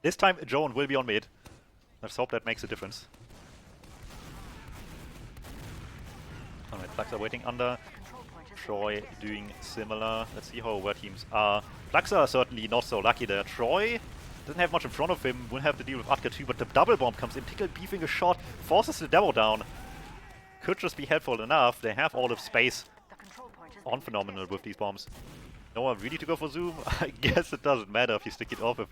This time Joan will be on mid. Let's hope that makes a difference. Alright, Flaxa waiting under. Troy doing similar. Let's see how our teams are. Flaxa certainly not so lucky there. Troy doesn't have much in front of him. Will have to deal with Atka too, but the double bomb comes in. Tickle beefing a shot. Forces the demo down. Could just be helpful enough. They have all of space on PhenomenaL with these bombs. No one really to go for Zoom? I guess it doesn't matter if you stick it off if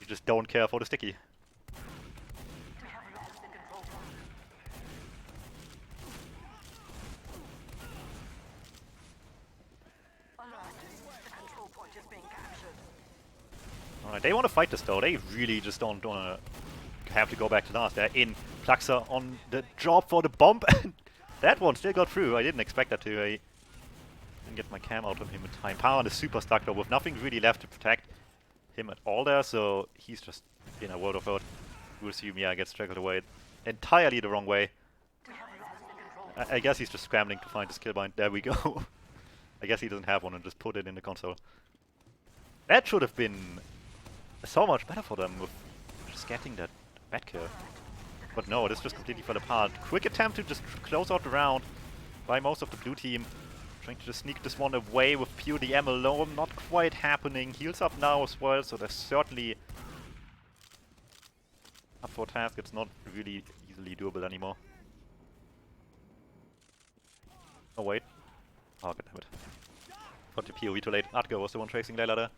you just don't care for the sticky. Alright, they want to fight this though. They really just don't want to have to go back to last. They're in. Flaxa on the job for the bomb. That one still got through. I didn't expect that to. I didn't get my cam out on him in time. Power is super stuck though, with nothing really left to protect him at all there, so he's just in a world of hurt. We'll assume, yeah, gets triggered away entirely the wrong way. I guess he's just scrambling to find the skill bind. There we go. I guess he doesn't have one and just put it in the console. That should have been so much better for them with just getting that bad kill. But no, this just completely fell apart. Quick attempt to just close out the round by most of the blue team. Trying to just sneak this one away with pure DM alone, not quite happening. Heals up now as well, so they're certainly up for a task. It's not really easily doable anymore. Oh wait. Oh goddammit. Got the POE too late. Atga was the one chasing Layla there.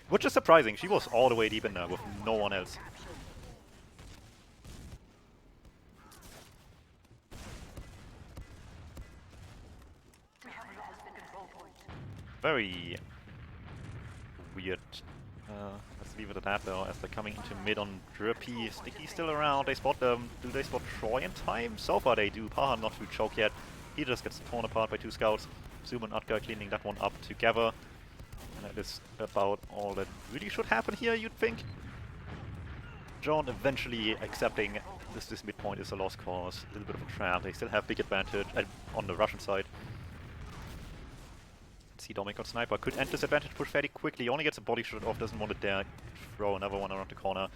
Which is surprising, she was all the way deep in there with no one else. Very weird. Let's leave it at that though, as they're coming into mid on Drippy. Sticky still around, they spot them. Do they spot Troy in time? So far they do. Pahan not through choke yet. He just gets torn apart by 2 scouts. Zoom and Atka cleaning that one up together. And that is about all that really should happen here, you'd think. John eventually accepting this midpoint is a lost cause. A little bit of a trap. They still have big advantage on the Russian side. See Dominic on Sniper could end this advantage push fairly quickly. Only gets a body shot off, doesn't want it there. Throw another one around the corner.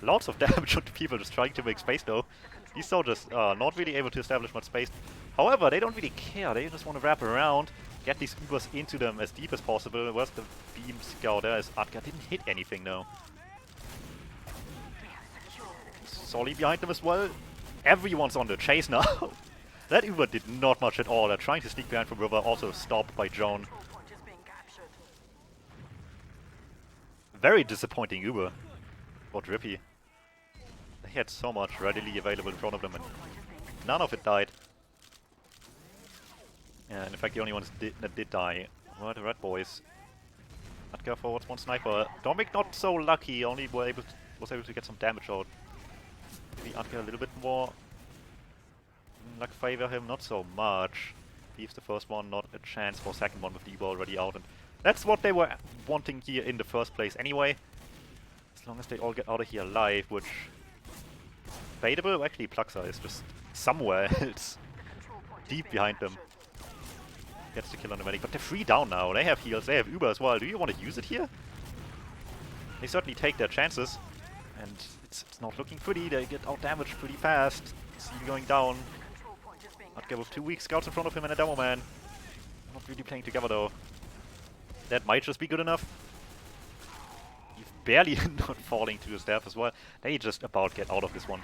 Lots of damage on the people just trying to make space though. These soldiers are not really able to establish much space. However, they don't really care. They just want to wrap around, get these Ubers into them as deep as possible. Where's the beam scout? There is Atka. Didn't hit anything though. Solly behind them as well. Everyone's on the chase now. That Uber did not much at all. They're trying to sneak behind from River, also stopped by Joan. Very disappointing Uber for Drippy. They had so much readily available in front of them and none of it died. And in fact the only ones that did die were the Red Boys. Atka forwards one sniper. Dominic not so lucky, only was able to get some damage out. Maybe Atka a little bit more luck favor him, not so much. Leaves the first one, not a chance for second one with the Evo already out, and that's what they were wanting here in the first place anyway. As long as they all get out of here alive, which debatable. Actually Pluxa is just somewhere else. Deep behind them. Gets the kill on the medic, but they're 3 down now. They have heals, they have Uber as well. Do you want to use it here? They certainly take their chances. And it's not looking pretty, they get out damaged pretty fast. See going down. Atka with 2 weak scouts in front of him and a demo man. Not really playing together though. That might just be good enough. He's barely not falling to his death as well. They just about get out of this one.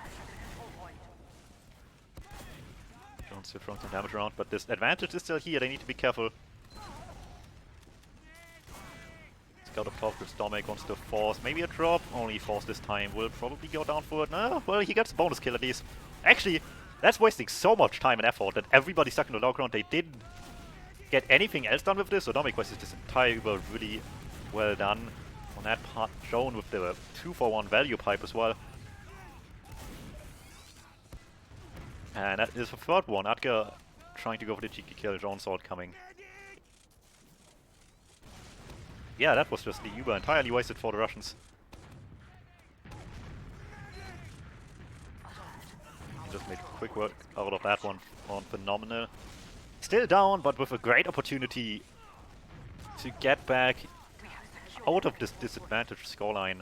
Jones still throwing some damage around, but this advantage is still here. They need to be careful. Scout up top with Dominic wants to force. Maybe a drop. Only force this time. Will probably go down for it. No, well, he gets a bonus kill at least. Actually, that's wasting so much time and effort that everybody stuck in the low ground. They didn't get anything else done with this. So Dominic wasted this entire Uber really well done on that part. Joan with the 2-for-1 value pipe as well. And that is the third one. Atka trying to go for the cheeky kill. Joan saw it coming. Yeah, that was just the Uber entirely wasted for the Russians. Just made quick work out of that one on PhenomenaL. Still down, but with a great opportunity to get back out of this disadvantaged scoreline.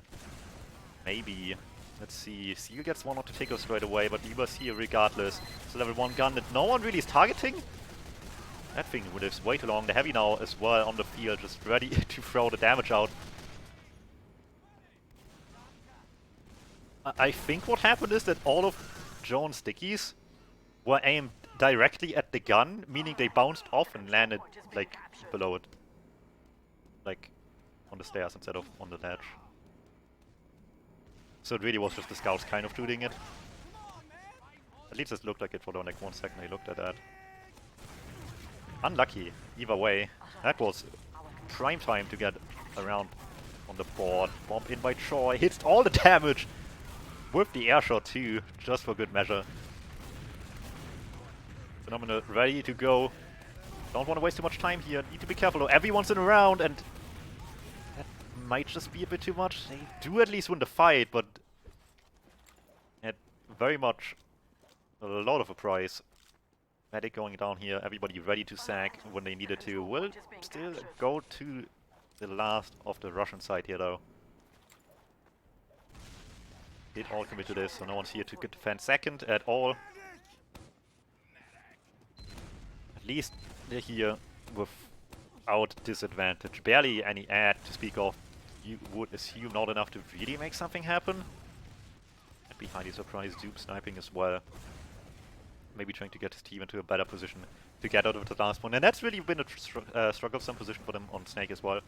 Maybe. Let's see. Seal gets one to take us straight away, but Uber's here regardless. It's a level 1 gun that no one really is targeting. That thing lives way too long. The heavy now as well on the field, just ready to throw the damage out. I think what happened is that all of Joan's stickies were aimed directly at the gun, meaning they bounced off and landed like below it. Like on the stairs instead of on the ledge. So it really was just the scouts kind of shooting it. At least it looked like it for like 1 second I looked at that. Unlucky, either way. That was prime time to get around on the board. Bomb in by Troy, hits all the damage with the air shot too, just for good measure. PhenomenaL ready to go. Don't want to waste too much time here, need to be careful though. Everyone's in a round and that might just be a bit too much. They do at least win the fight, but at very much a lot of a price. Medic going down here, everybody ready to sack when they needed to. Will still go to the last of the Russian side here though. Did all commit to this, so no one's here to defend second at all. At least they're here without disadvantage. Barely any ad to speak of. You would assume not enough to really make something happen. And behind you, surprise Zoom sniping as well. Maybe trying to get his team into a better position to get out of the last one. And that's really been a struggle-some position for them on Snake as well.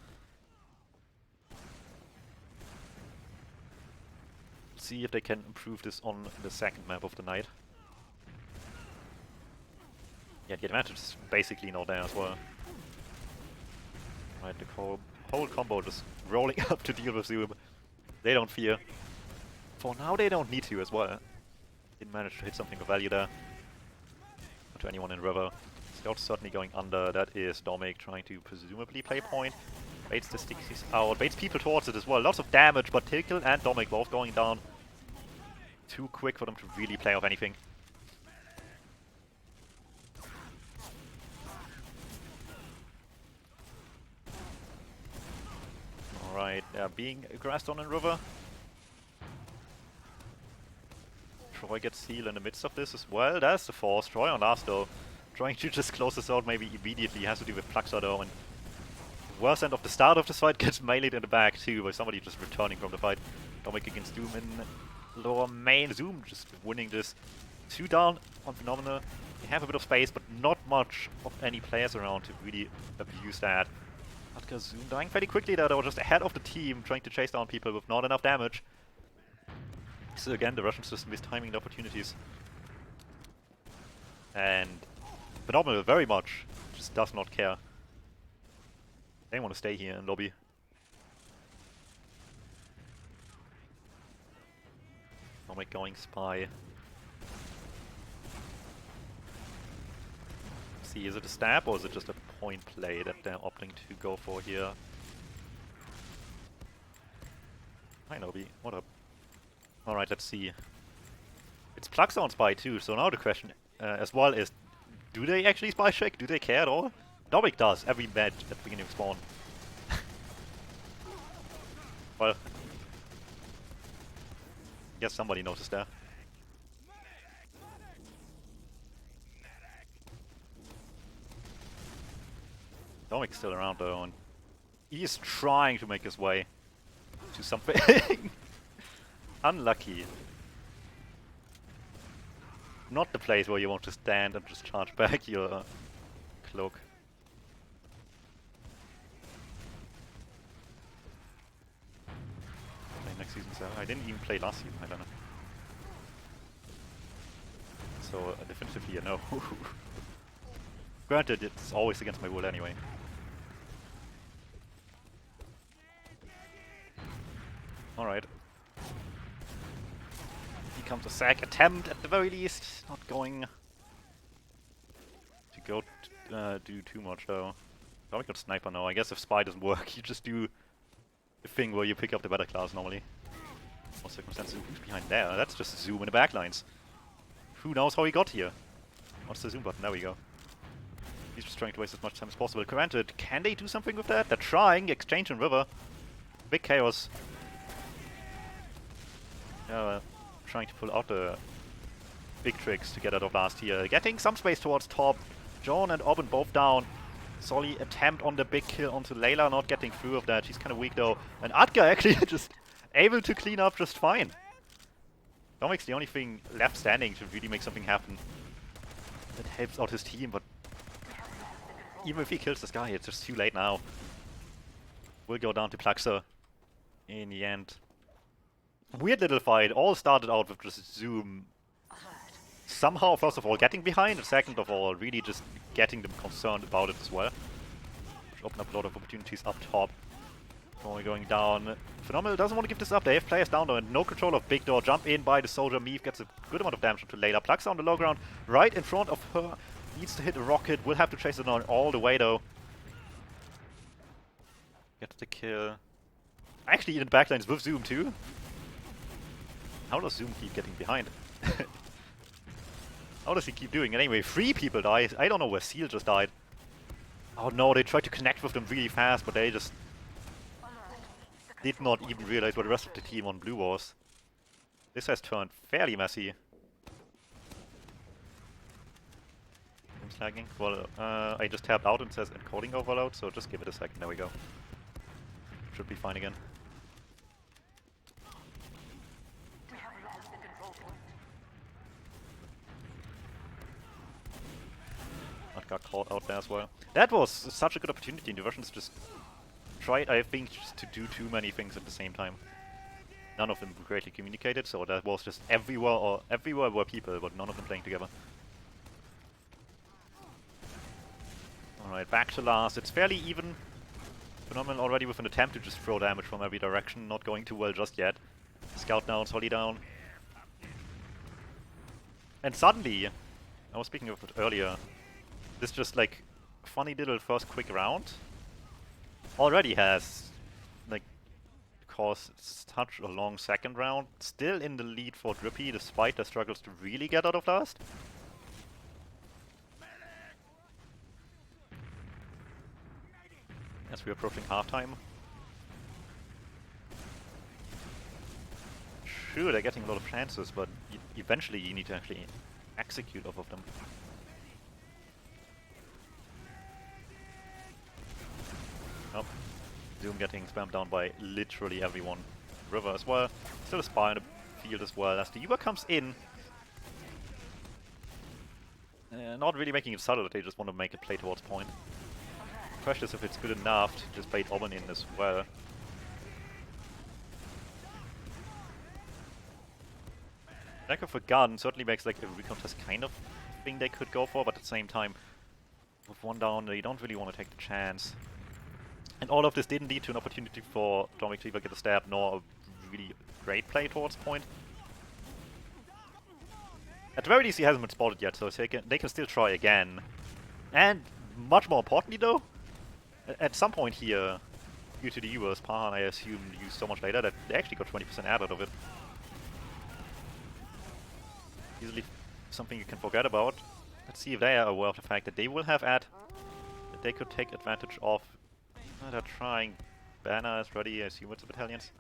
See if they can improve this on the second map of the night. Yeah, the advantage is basically not there as well. Right, the whole combo just rolling up to deal with Zoom. They don't fear. For now, they don't need to as well. Didn't manage to hit something of value there. Not to anyone in river. Scout's certainly going under. That is Domic trying to presumably play point. Baits the sticks out. Baits people towards it as well. Lots of damage, but Tilkel and Domic both going down. Too quick for them to really play off anything. Alright, they're being grassed on in river. Troy gets healed in the midst of this as well. That's the force. Troy on last though. Trying to just close this out maybe immediately. Has to do with Pluxer though. And worst end of the start of this fight gets meleeed in the back too by somebody just returning from the fight. Domic against Doom in lower main. Zoom just winning this. 2 down on PhenomenaL. They have a bit of space, but not much of any players around to really abuse that. Atka Zoom dying fairly quickly there, though, just ahead of the team, trying to chase down people with not enough damage. So again, the Russians just mistiming the opportunities. And PhenomenaL very much just does not care. They want to stay here in lobby. Domic going spy. See, is it a stab or is it just a point play that they're opting to go for here? Hi Nobi, what up? Alright, let's see. It's Pluxer on spy too, so now the question as well is, do they actually spy check? Do they care at all? Domic does every match at the beginning of spawn. Well, guess somebody noticed that. Domic's still around though, and he's trying to make his way to something. Unlucky. Not the place where you want to stand and just charge back your cloak. Play next season, so I didn't even play last season, I don't know. So definitively a no. Granted, it's always against my will anyway. Alright. Here comes a sack attempt at the very least. Not going to go do too much though. Probably got sniper now. I guess if spy doesn't work, you just do the thing where you pick up the better class normally. More circumstances. Who's behind there? That's just Zoom in the backlines. Who knows how he got here? What's the zoom button? There we go. He's just trying to waste as much time as possible. Granted, can they do something with that? They're trying. Exchange in river. Big chaos. Trying to pull out the big tricks to get out of last here. Getting some space towards top. John and Oben both down. Solly attempt on the big kill onto Layla, not getting through of that. She's kind of weak though. And Atka actually just able to clean up just fine. Domic's the only thing left standing to really make something happen. That helps out his team, but even if he kills this guy, it's just too late now. We'll go down to Pluxer in the end. Weird little fight. All started out with just Zoom somehow, first of all, getting behind, and second of all, really just getting them concerned about it as well. Which opened up a lot of opportunities up top. Only going down. PhenomenaL doesn't want to give this up. They have players down though and no control of Big Door. Jump in by the soldier. Meave gets a good amount of damage onto Layla. Pluxer on the low ground, right in front of her. Needs to hit a rocket. Will have to chase it down all the way though. Gets the kill. Actually in the backlines with Zoom too. How does Zoom keep getting behind? How does he keep doing it anyway? 3 people die. I don't know where Seal just died. Oh no, they tried to connect with them really fast, but they just did not even realize what the rest of the team on blue was. This has turned fairly messy. Game's lagging. Well, I just tapped out and it says encoding overload, so just give it a second. There we go. Should be fine again. We have lost the control point. That got caught out there as well. That was such a good opportunity, and the Russians just tried, I think, just to do too many things at the same time. None of them greatly communicated, so that was just everywhere were people, but none of them playing together. Alright, back to last. It's fairly even. PhenomenaL already with an attempt to just throw damage from every direction, not going too well just yet. Scout down, Solly down. And suddenly, I was speaking of it earlier, this just like funny little first quick round already has like caused such a long second round. Still in the lead for Drippy despite their struggles to really get out of last. As we're approaching halftime. Sure, they're getting a lot of chances, but eventually you need to actually execute off of them. Nope. Zoom getting spammed down by literally everyone. River as well. Still a spy in the field as well. As the Uber comes in. Not really making it subtle, they just want to make a play towards point. Question is if it's good enough to just bait Omen in as well. Lack of a gun certainly makes like a recontest kind of thing they could go for, but at the same time, with one down, they don't really want to take the chance. And all of this didn't lead to an opportunity for Dominic to either get a stab, nor a really great play towards point. At the very least, he hasn't been spotted yet, so they can still try again. And much more importantly, though, at some point here, due to the US, Pahan, I assume, used so much data that they actually got 20% ad out of it. Easily something you can forget about. Let's see if they are aware of the fact that they will have ad, that they could take advantage of. They're trying. Banner is ready, I assume it's a battalions.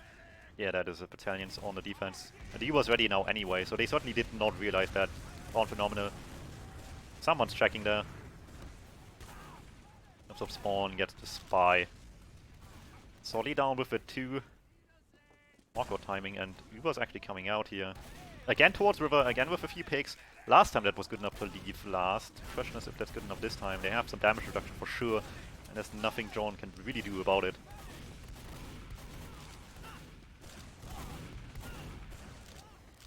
Yeah, that is a battalions on the defense. And the was ready now anyway, so they certainly did not realize that on PhenomenaL. Someone's checking there. Comes up spawn, gets the spy. Solly down with it too. Awkward timing, and Uber's actually coming out here. Again towards river, again with a few picks. Last time that was good enough to leave last. Question is if that's good enough this time. They have some damage reduction for sure, and there's nothing John can really do about it.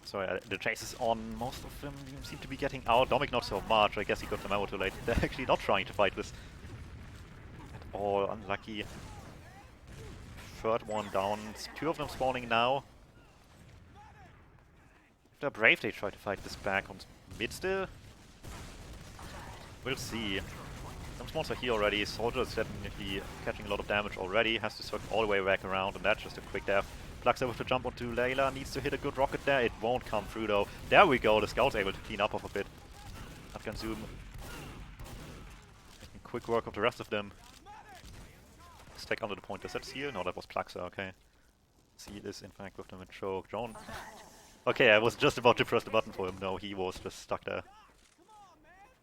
So the chase is on. Most of them seem to be getting out. Dominic not so much. I guess he got them out too late. They're actually not trying to fight this at all. Unlucky. Third one down. It's two of them spawning now. If they're brave, they try to fight this back on mid still. We'll see. Some spawns are here already. Soldier is definitely catching a lot of damage already. Has to circle all the way back around, and that's just a quick death. Pluxer with the jump onto Layla, needs to hit a good rocket there. It won't come through though. There we go, the scout's able to clean up off a bit. Shotgun zoom. Making quick work of the rest of them. Stack under the point. Does that seal? No, that was Pluxer, okay. Seal is in fact with them in choke. Drone. Okay, I was just about to press the button for him. No, he was just stuck there.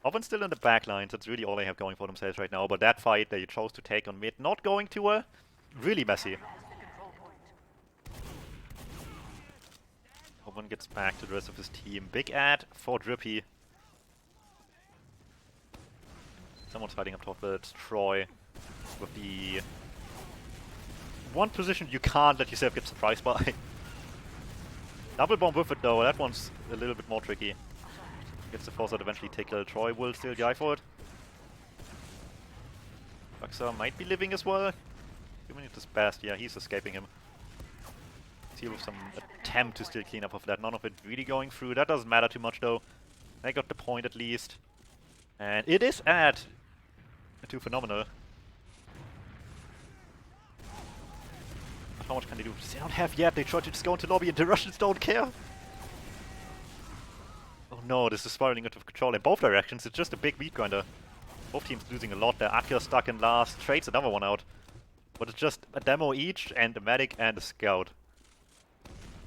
Oven's still in the back lines. That's really all they have going for themselves right now. But that fight they chose to take on mid, not going to well. Really messy. Owen gets back to the rest of his team. Big ad for Drippy. Someone's fighting up top of it. Troy with the one position you can't let yourself get surprised by. Double bomb with it though. That one's a little bit more tricky. Gets the force out eventually tickle. Troy will still die for it. Pluxer might be living as well. Doing his best. Yeah, he's escaping him. Here with some attempt to still clean up of that. None of it really going through. That doesn't matter too much though. They got the point at least. And it is ad to PhenomenaL. But how much can they do? They don't have yet. They try to just go into lobby and the Russians don't care. Oh no, this is spiraling out of control in both directions. It's just a big meat grinder. Both teams losing a lot there. Akia stuck in last. Trades another one out. But it's just a demo each and a medic and a scout.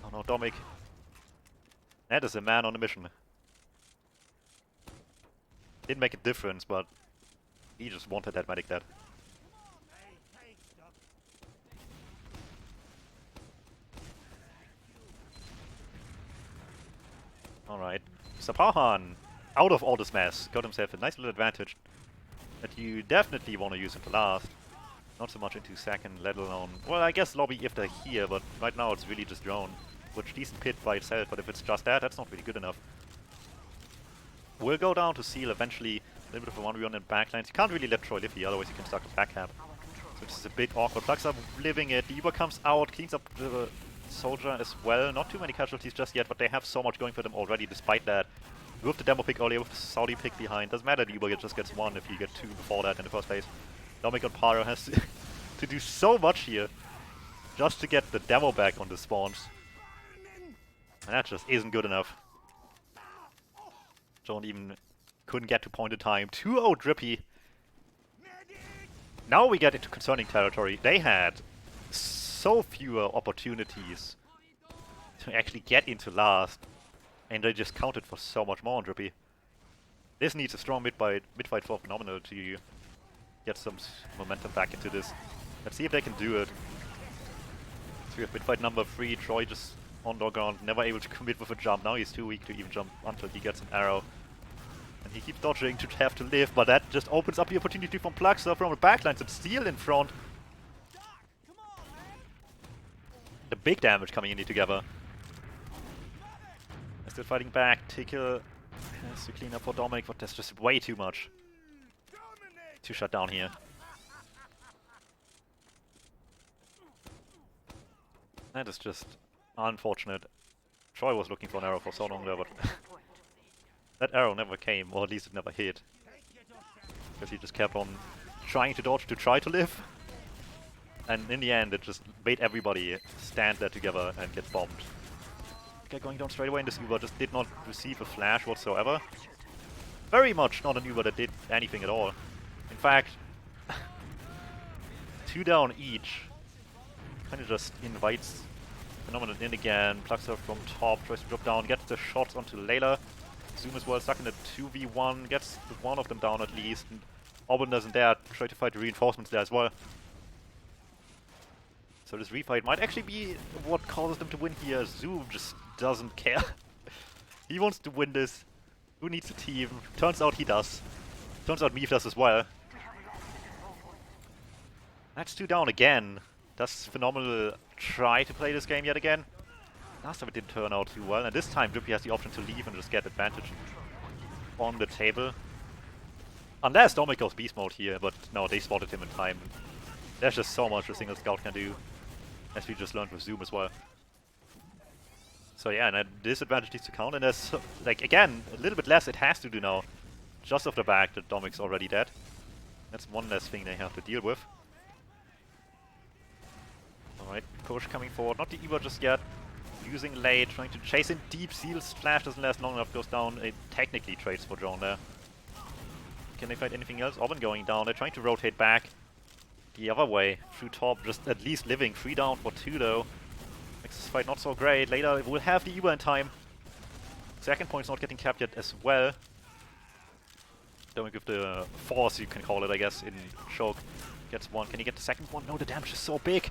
Oh no, Dominic. That is a man on a mission. Didn't make a difference, but he just wanted that medic dead. Alright. Sapahan, out of all this mess, got himself a nice little advantage that you definitely want to use into last. Not so much into second, let alone... Well, I guess lobby if they're here, but right now it's really just drone. Which decent pit by itself, but if it's just that, that's not really good enough. We'll go down to seal eventually. A little bit of a 1v1 in backlines. You can't really let Troy live here, otherwise you can start a backcap. So this is a bit awkward. Plugs are living it. The Uber comes out, cleans up the soldier as well. Not too many casualties just yet, but they have so much going for them already despite that. With the demo pick earlier, with the Saudi pick behind. Doesn't matter, the Uber just gets one if you get two before that in the first place. Dominic on Pyro has to do so much here just to get the demo back on the spawns. And that just isn't good enough. John even couldn't get to point in time. 2-0 Drippy. Now we get into concerning territory. They had so fewer opportunities to actually get into last. And they just counted for so much more on Drippy. This needs a strong mid-fight for PhenomenaL to get some momentum back into this. Let's see if they can do it. So we have mid-fight number 3. Troy just on the ground, never able to commit with a jump. Now he's too weak to even jump until he gets an arrow. And he keeps dodging to have to live, but that just opens up the opportunity from Pluxer from the backlines and Steel in front. The big damage coming in here together. They're still fighting back. Tickle has to clean up for Dominic, but that's just way too much to shut down here. That is just unfortunate. Troy was looking for an arrow for so long there, but that arrow never came, or at least it never hit. Because he just kept on trying to dodge to try to live. And in the end, it just made everybody stand there together and get bombed. Okay, going down straight away in this Uber just did not receive a flash whatsoever. Very much not an Uber that did anything at all. In fact, 2 down each. Kind of just invites PhenomenaL in again. Pluxer from top, tries to drop down, gets the shots onto Layla. Zoom as well, stuck in a 2v1, gets one of them down at least. And Auburn doesn't dare try to fight the reinforcements there as well. So this refight might actually be what causes them to win here. Zoom just doesn't care. He wants to win this. Who needs a team? Turns out he does. Turns out Meave does as well. That's 2 down again. Does PhenomenaL try to play this game yet again? Last time it didn't turn out too well, and this time Drippy has the option to leave and just get advantage on the table. Unless Dominic goes beast mode here, but no, they spotted him in time. There's just so much a single scout can do, as we just learned with Zoom as well. So yeah, and this advantage needs to count, and there's, like, again, a little bit less it has to do now. Just off the back that Dominic's already dead. That's one less thing they have to deal with. Alright, push coming forward, not the Evo just yet. Using late, trying to chase in deep. Seal's flash doesn't last long enough, goes down. It technically trades for Drone there. Can they fight anything else? Auburn going down, they're trying to rotate back the other way through top, just at least living. 3 down for 2 though. Makes this fight not so great. Later we'll have the Evo in time. Second point's not getting capped yet as well. Don't give the force, you can call it, I guess, in choke. Gets one. Can he get the second one? No, the damage is so big.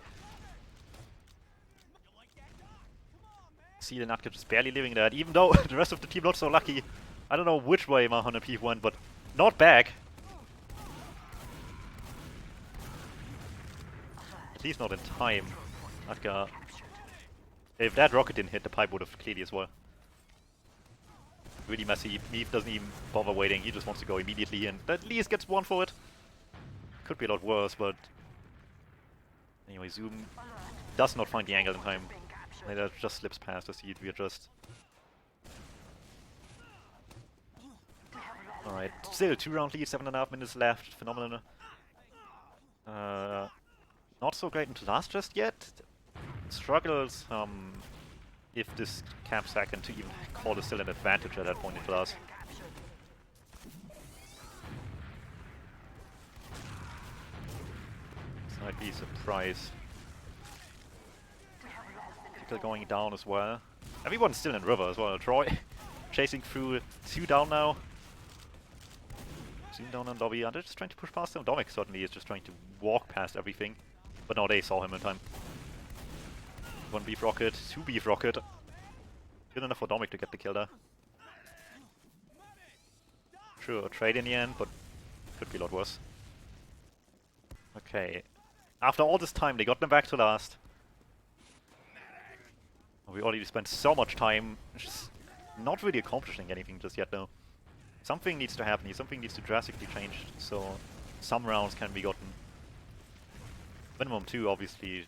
See the Nutcat just barely living that, even though the rest of the team not so lucky. I don't know which way Mahon and Peeve went, but not back. At least not in time. Nutcat. If that rocket didn't hit, the pipe would have clearly as well. Really messy. Meave doesn't even bother waiting, he just wants to go immediately and at least gets one for it. Could be a lot worse, but anyway, Zoom does not find the angle in time. That just slips past us, we adjust. Alright, still 2 round lead, 7.5 minutes left. PhenomenaL. Not so great into last just yet. Struggles if this cap second to even call is still an advantage at that point in class. So I'd be surprised. Going down as well. Everyone's still in river as well. Troy chasing through 2 down now. Zoom down on lobby, and they're just trying to push past him. Dominic certainly is just trying to walk past everything. But no, they saw him in time. 1 beef rocket, 2 beef rocket. Good enough for Dominic to get the kill there. Sure, a trade in the end, but could be a lot worse. Okay. After all this time, they got them back to last. We already spent so much time just not really accomplishing anything just yet, though. Something needs to happen here, something needs to drastically change, so some rounds can be gotten. Minimum 2, obviously,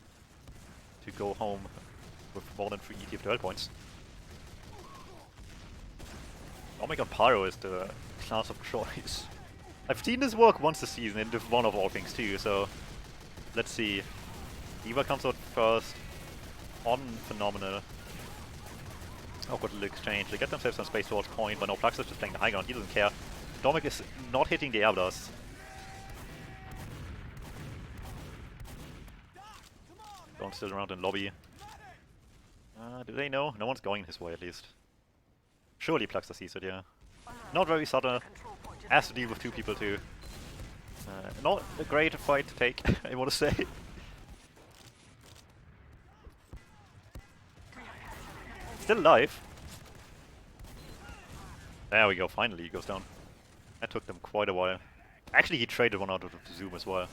to go home with more than 3 ETF2L points. Omega Pyro is the class of choice. I've seen this work once this season in Div 1 of all things too, so let's see. Diva comes out first on PhenomenaL. Oh, good little exchange. They get themselves some space towards point, but no, Plux is just playing the high ground. He doesn't care. Dominic is not hitting the air blast. Don't still around in lobby. Do they know? No one's going his way at least. Surely Plux sees it, yeah. Not very subtle. Has to deal with 2 people too. Not a great fight to take, I want to say. Still alive. There we go, finally he goes down. That took them quite a while. Actually, he traded one out of the Zoom as well.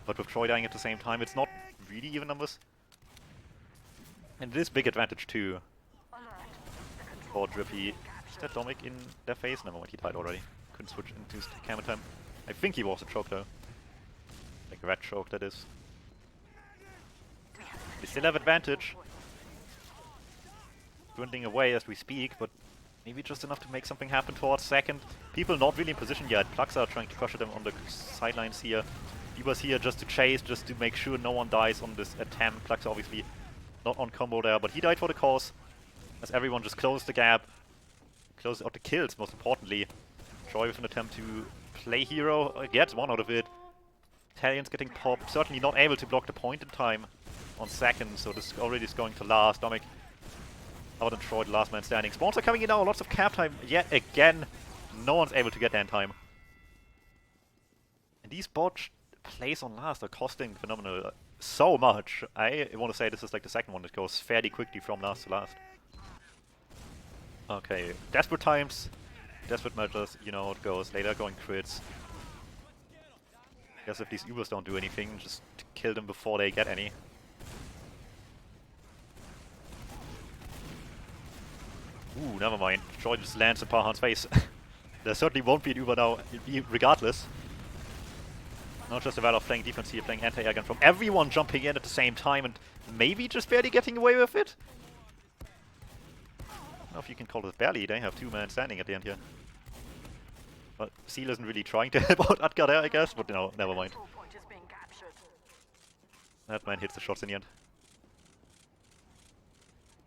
But with Troy dying at the same time, it's not really even numbers. And it is big advantage too. For Drippy. Is that Dominic in their face? Never mind, he died already. Couldn't switch into camera time. I think he was a choke though. Like a red choke, that is. They still have advantage. Dwindling away as we speak, but maybe just enough to make something happen towards second. People not really in position yet. Plux are trying to pressure them on the sidelines here. Diva's here just to chase, just to make sure no one dies on this attempt. Plux obviously not on combo there, but he died for the cause. As everyone just closed the gap. Closed out the kills, most importantly. Troy with an attempt to play hero. Gets one out of it. Italian's getting popped. Certainly not able to block the point in time on second, so this already is going to last. Dominic out than Troy, the last man standing. Spawns are coming in now, lots of cap time yet again. No one's able to get there in time. And these botched plays on last are costing PhenomenaL so much. I want to say this is like the second one that goes fairly quickly from last to last. Okay, desperate times, desperate measures, you know how it goes. Later going crits. Guess if these Ubers don't do anything, just to kill them before they get any. Ooh, never mind. Troy just lands in Parhan's face. There certainly won't be an Uber now, regardless. Not just a matter of playing defense here, playing anti-air gun from everyone jumping in at the same time and maybe just barely getting away with it. I don't know if you can call it barely, they have 2 men standing at the end here. But Seal isn't really trying to help out Adgar there, I guess, but no, never mind. That man hits the shots in the end.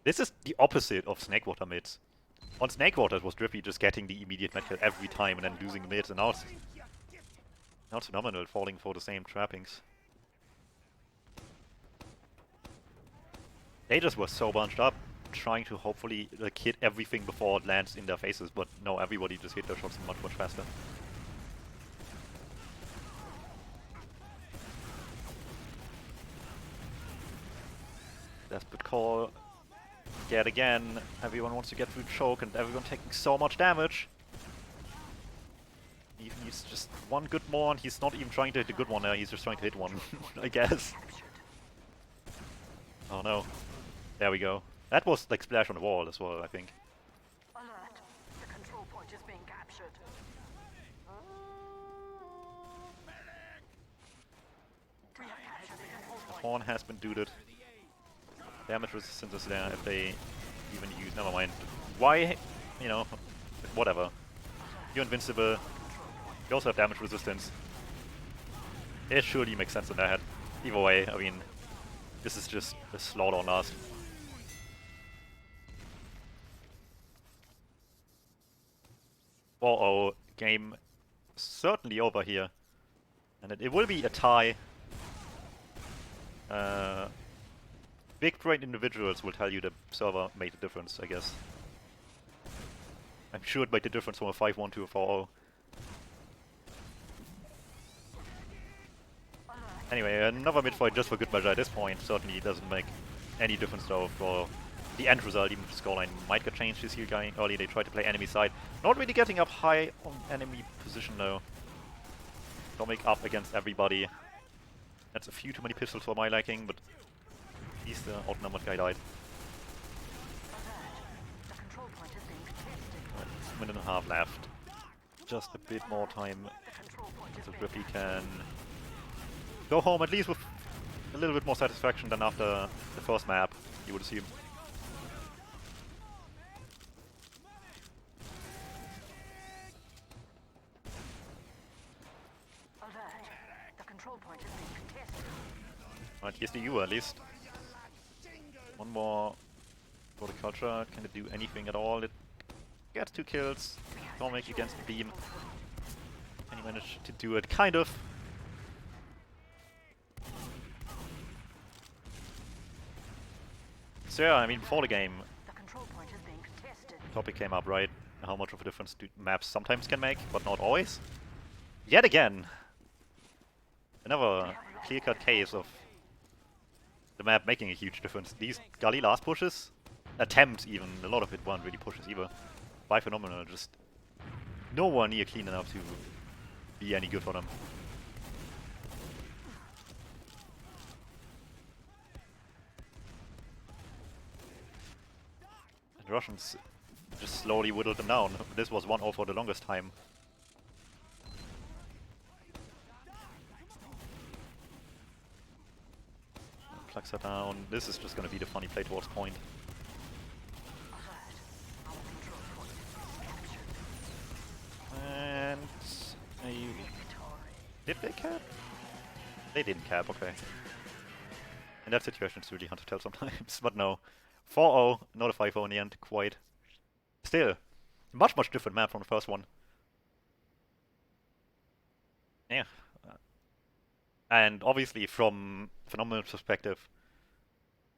This is the opposite of Snakewater mids. On Snakewater it was Drippy just getting the immediate medkill every time and then losing the mids, and now it's PhenomenaL falling for the same trappings. They just were so bunched up, trying to hopefully like hit everything before it lands in their faces, but no, everybody just hit their shots much faster. Desperate call. Yet again, everyone wants to get through choke and everyone taking so much damage. He needs just one good more and he's not even trying to hit a good one there, he's just trying to hit one, I guess. Oh no. There we go. That was like splash on the wall as well, I think. Alert. The control point is being captured. The horn has been dooted. Damage resistance is there if they even use... Never mind. Why? You know, whatever. You're invincible. You also have damage resistance. It surely makes sense in their head. Either way, I mean, this is just a slaughter on last. Uh-oh, game certainly over here. And it will be a tie. Big brain individuals will tell you the server made a difference, I guess. I'm sure it made the difference from a 5-1 to a 4-0. Anyway, another mid-fight just for good measure at this point. Certainly doesn't make any difference though for the end result, even if the scoreline might get changed this here going early. They try to play enemy side. Not really getting up high on enemy position though. Dominic up against everybody. That's a few too many pistols for my liking, but he's the outnumbered guy died. The control point is being contested. A minute and a half left. Just a bit more time The control point is so being Grippy can go home at least with a little bit more satisfaction than after the first map, you would assume. alert. The control point is being contested. Right, here's the U at least. One more horticulture. Can it do anything at all? It gets 2 kills. Dominic against the beam. And he managed to do it, kind of. So yeah, I mean, before the game, The control point is being contested. topic came up, right? How much of a difference do maps sometimes can make, but not always. Yet again, another clear-cut case of the map making a huge difference. These gully last pushes, attempts even, a lot of it weren't really pushes either, by PhenomenaL, just nowhere near clean enough to be any good for them. The Russians just slowly whittled them down. This was 1-0 for the longest time. Plugs her down. This is just gonna be the funny play towards point. Alert. Our control point is captured. And did they cap? They didn't cap, okay. In that situation it's really hard to tell sometimes, but no. 4-0, not a 5-0 in the end, quite. Still, much different map from the first one. Yeah. And obviously from PhenomenaL's perspective,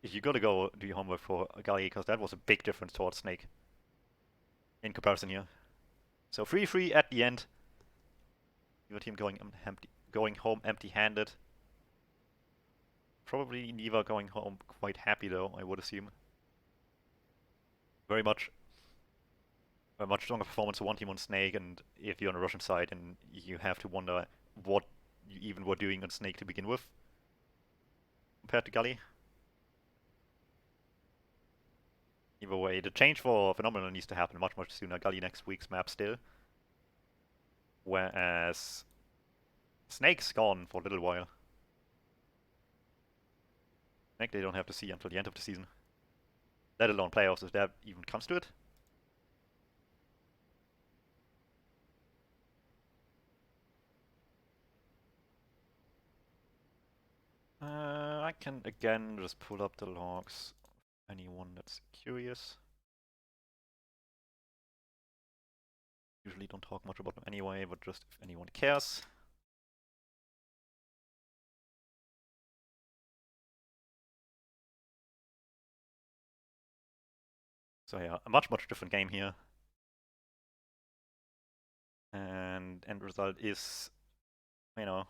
you gotta go do your homework for Gali, because that was a big difference towards Snake. In comparison here. So 3-3 at the end. Your team going home empty-handed. Probably Neva going home quite happy though, I would assume. Very much stronger performance for one team on Snake, and if you're on the Russian side, and you have to wonder what you even were doing on Snake to begin with, compared to Gully. Either way, the change for PhenomenaL needs to happen much sooner. Gully next week's map still. Whereas Snake's gone for a little while. Snake they don't have to see until the end of the season. Let alone playoffs, if that even comes to it. I can again just pull up the logs. Anyone that's curious. Usually don't talk much about them anyway, but just if anyone cares. So yeah, a much different game here. And end result is, you know,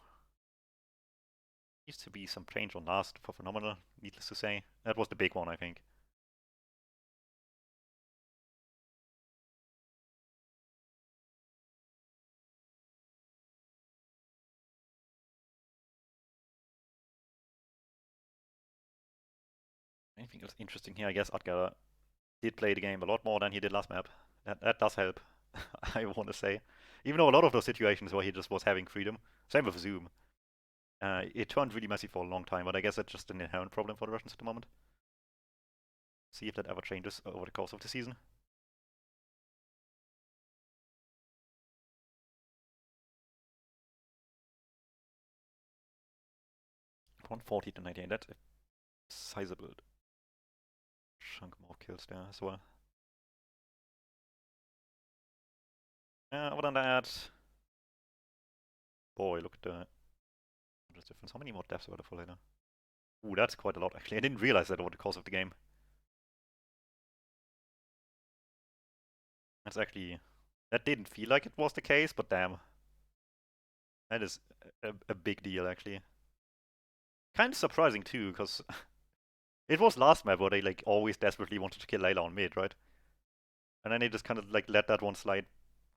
needs to be some change on last for PhenomenaL, needless to say. That was the big one, I think. Anything else interesting here? I guess Adgar did play the game a lot more than he did last map. That does help, I want to say. Even though a lot of those situations where he just was having freedom, same with Zoom, it turned really messy for a long time, but I guess that's just an inherent problem for the Russians at the moment. See if that ever changes over the course of the season. (140 to 98), that's a sizable chunk more kills there as well. Other than that, boy, look at the difference. How many more deaths were there for later? Ooh, that's quite a lot actually. I didn't realize that over the course of the game. That's actually, that didn't feel like it was the case, but damn. That is a big deal actually. Kind of surprising too, because it was last map where they like always desperately wanted to kill Layla on mid, right? And then they just kind of like let that one slide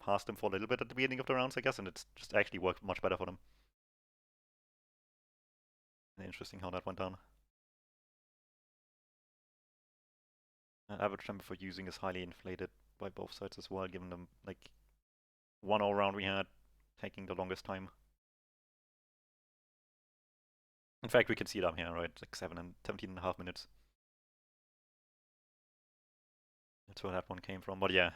past them for a little bit at the beginning of the rounds, I guess, and it's just actually worked much better for them. Interesting how that went down. Average time for using is highly inflated by both sides as well, given them like 1-0 round we had taking the longest time. In fact, we can see them here, right? Like 17.5 minutes. That's where that one came from. But yeah,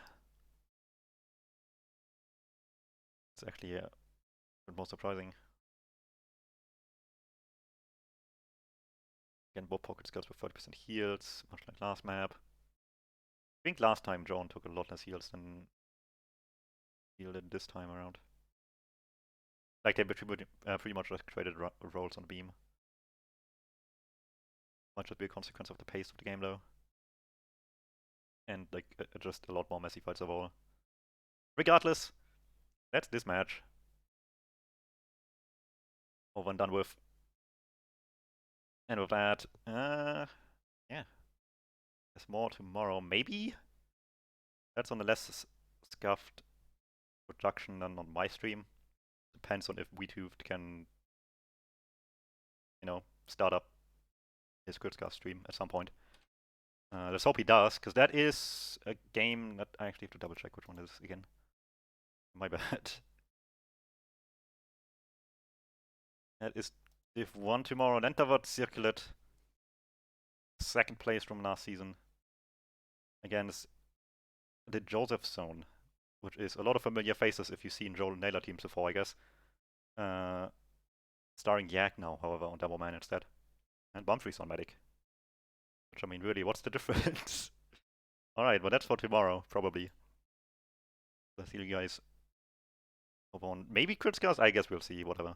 it's actually a bit more surprising. Again, both pocket skills with 30% heals, much like last map. I think last time John took a lot less heals than he did this time around. Like they pretty much just traded rolls on beam. Might just be a consequence of the pace of the game though. And like just a lot more messy fights overall. Regardless, that's this match. Over and done with. And with that, yeah. There's more tomorrow, maybe? That's on the less scuffed production than on my stream. Depends on if WeTooth can, start up his Gridcast stream at some point. Let's hope he does, because that is a game that I actually have to double check which one it is again. My bad. That is Div1 tomorrow, and Enterwort Circuit. Second place from last season. Against the Joseph Zone, which is a lot of familiar faces if you've seen Joel and Naylor teams before, I guess. Starring Yak now, however, on Double Man instead. And Bumfries on Medic. Which, I mean, really, what's the difference? Alright, but that's for tomorrow, probably. I'll see you guys over on maybe Critscast? I guess we'll see, whatever.